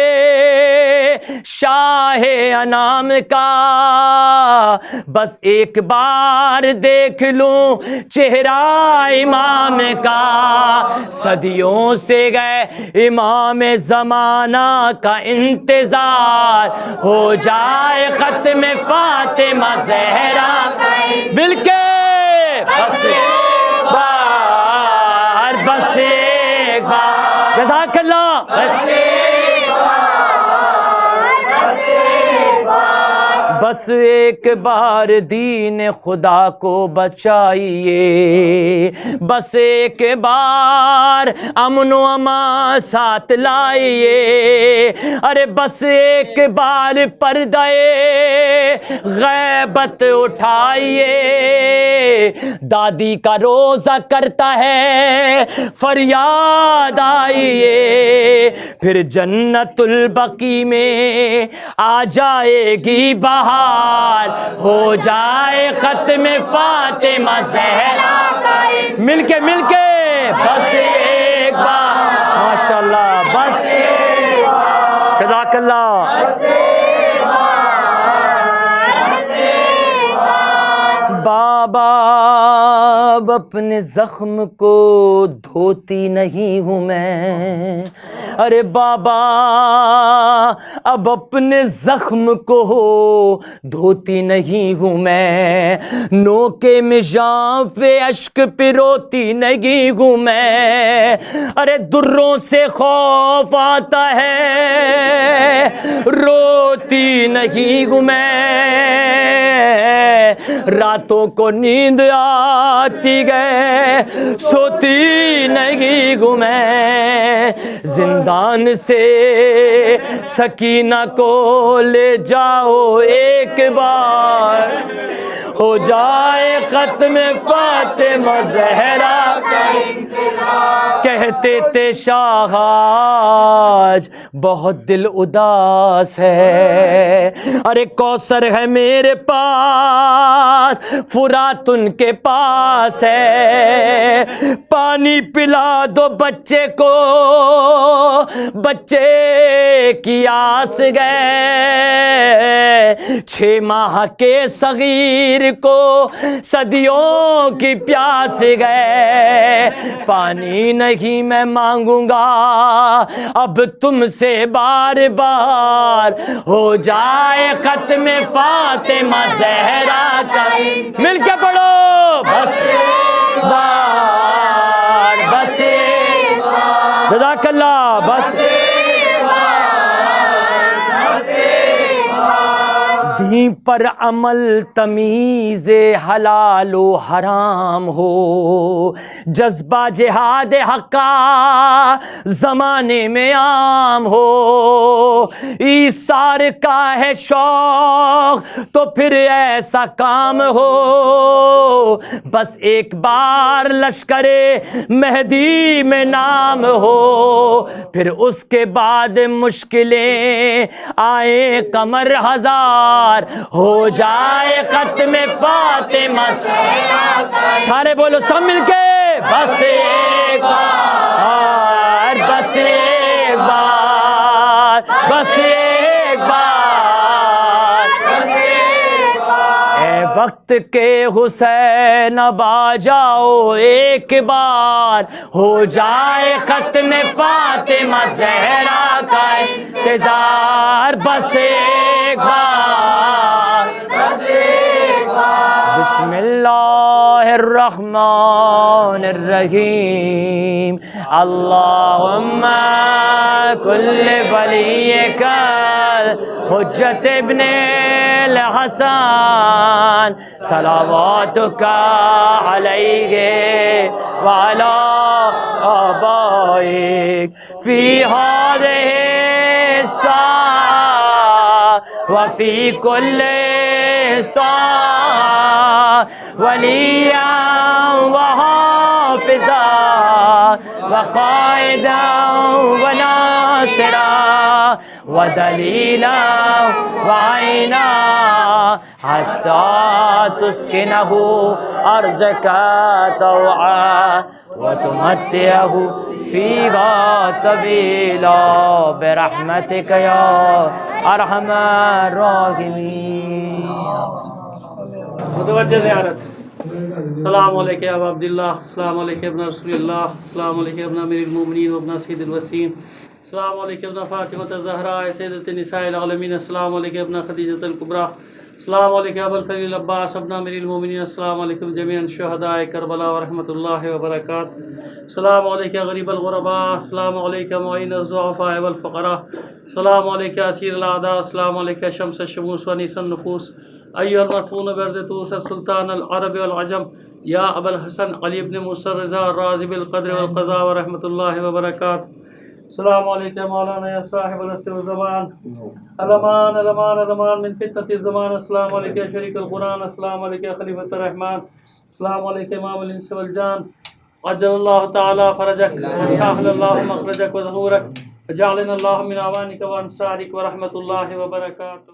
Speaker 6: شاہ انام کا. بس ایک بار دیکھ لوں چہرہ امام کا، صدیوں سے گئے امام زمانہ کا انتظار، ہو جائے ختم فاطمہ زہرا مل کے بس ایک بار، بس ایک بار. جزاک اللہ. بس ایک بار، بس ایک بار. بس ایک بار دین خدا کو بچائیے، بس ایک بار امن و امان ساتھ لائیے، ارے بس ایک بار پردہ غیبت اٹھائیے، دادی کا روزہ کرتا ہے فریاد آئیے، پھر جنت البقیع میں آ جائے گی بہار، ہو جائے ختم فاطمہ زہرا، مل کے بس ایک بار، ماشاءاللہ، بس جزاک اللہ، بابا اب اپنے زخم کو دھوتی نہیں ہوں میں، ارے بابا اب اپنے زخم کو دھوتی نہیں ہوں میں، نوکے مژاں پہ اشک پہ روتی نہیں ہوں میں، ارے دروں سے خوف آتا ہے روتی نہیں ہوں میں، راتوں کو نیند آتی گئے سوتی نہیں ہوں میں، زندان سے سکینہ کو لے جاؤ ایک بار، ہو جائے ختم فاطمہ زہرا کا انتظار، کہتے تھے شاہ آج بہت دل اداس ہے، ارے کوثر ہے میرے پاس فرات ان کے پاس ہے، پانی پلا دو بچے کو، بچے کی آس گئے، 6 ماہ کے صغیر کو صدیوں کی پیاس گئے، پانی نہیں میں مانگوں گا اب تم سے بار بار، ہو جائے ختم فاطمہ زہرا کا، مل کے پڑھو، بس ایک بار، بس ایک بار، جزاک اللہ، بس دین پر عمل تمیز حلال و حرام ہو، جذبہ جہاد حق کا زمانے میں عام ہو، ایثار کا ہے شوق تو پھر ایسا کام ہو، بس ایک بار لشکر مہدی میں نام ہو، پھر اس کے بعد مشکلیں آئے قمر ہزار، ہو جائے ختم فاطمہ زہرا کا، سارے بولو سب مل کے، بس ایک بار، بس ایک بار، بس ایک بار، بس ایک بار، اے وقت کے حسین اب آ جاؤ ایک بار، ہو جائے ختم فاطمہ زہرا کا انتظار، بس ایک بار، بس ایک بار، بسم اللہ الرحمن الرحیم، اللہم کل ولیک حجت ابن الحسن صلواتک علیہ وعلی آبائک فی ہذہ الساعة وفی کل ساعة ولیا وحافظا وقائدا وناصرا ودلیلا وعینا حتی تسکنہ ارضک طوعا وتمتعہ فیہا طویلا برحمتک یا ارحم الراحمین۔
Speaker 4: متوجہ زیارت، السلام علیکم ابا عبداللہ، السلام علیکم ابن رسول اللہ، السلام علیکم ابن امیر المومنین وابن سید الوسیم، السلام علیکم ابن فاطمۃ الزہراء سیدۃ النساء العالمین، السلام علیکم ابن خدیجۃ الکبریٰ، السلام علیکم ابو الفضل العباس ابن امیر المومنین، السلام علیکم جمیع شہداء کربلا ورحمۃ اللہ وبرکاتہ، السلام علیکم غریب الغرباء، السلام علیکم معین الضعفاء والفقراء، السلام علیکہ اسیر الاعداء، السلام علیکہ شمس الشموس ونیس النفوس، ایها المدفون برد طوس السلطان العرب والعجم، یا ابا الحسن علی بن موسیٰ الرضا الرازی بالقدر والقضاء ورحمۃ اللہ وبرکاتہ۔ السلام علیکم مولانا یا صاحب العصر والزمان، الامان الامان الامان من فتنة الزمان، السلام علیکم شریک القرآن، السلام علیکم خلیفۃ الرحمن، السلام علیکم امام الانس والجان، عجل اللہ تعالی فرجک وسهل اللہ مخرجک وظہورک، وجعلنا اللہ من اعوانک وانصارک ورحمۃ اللہ وبرکاتہ۔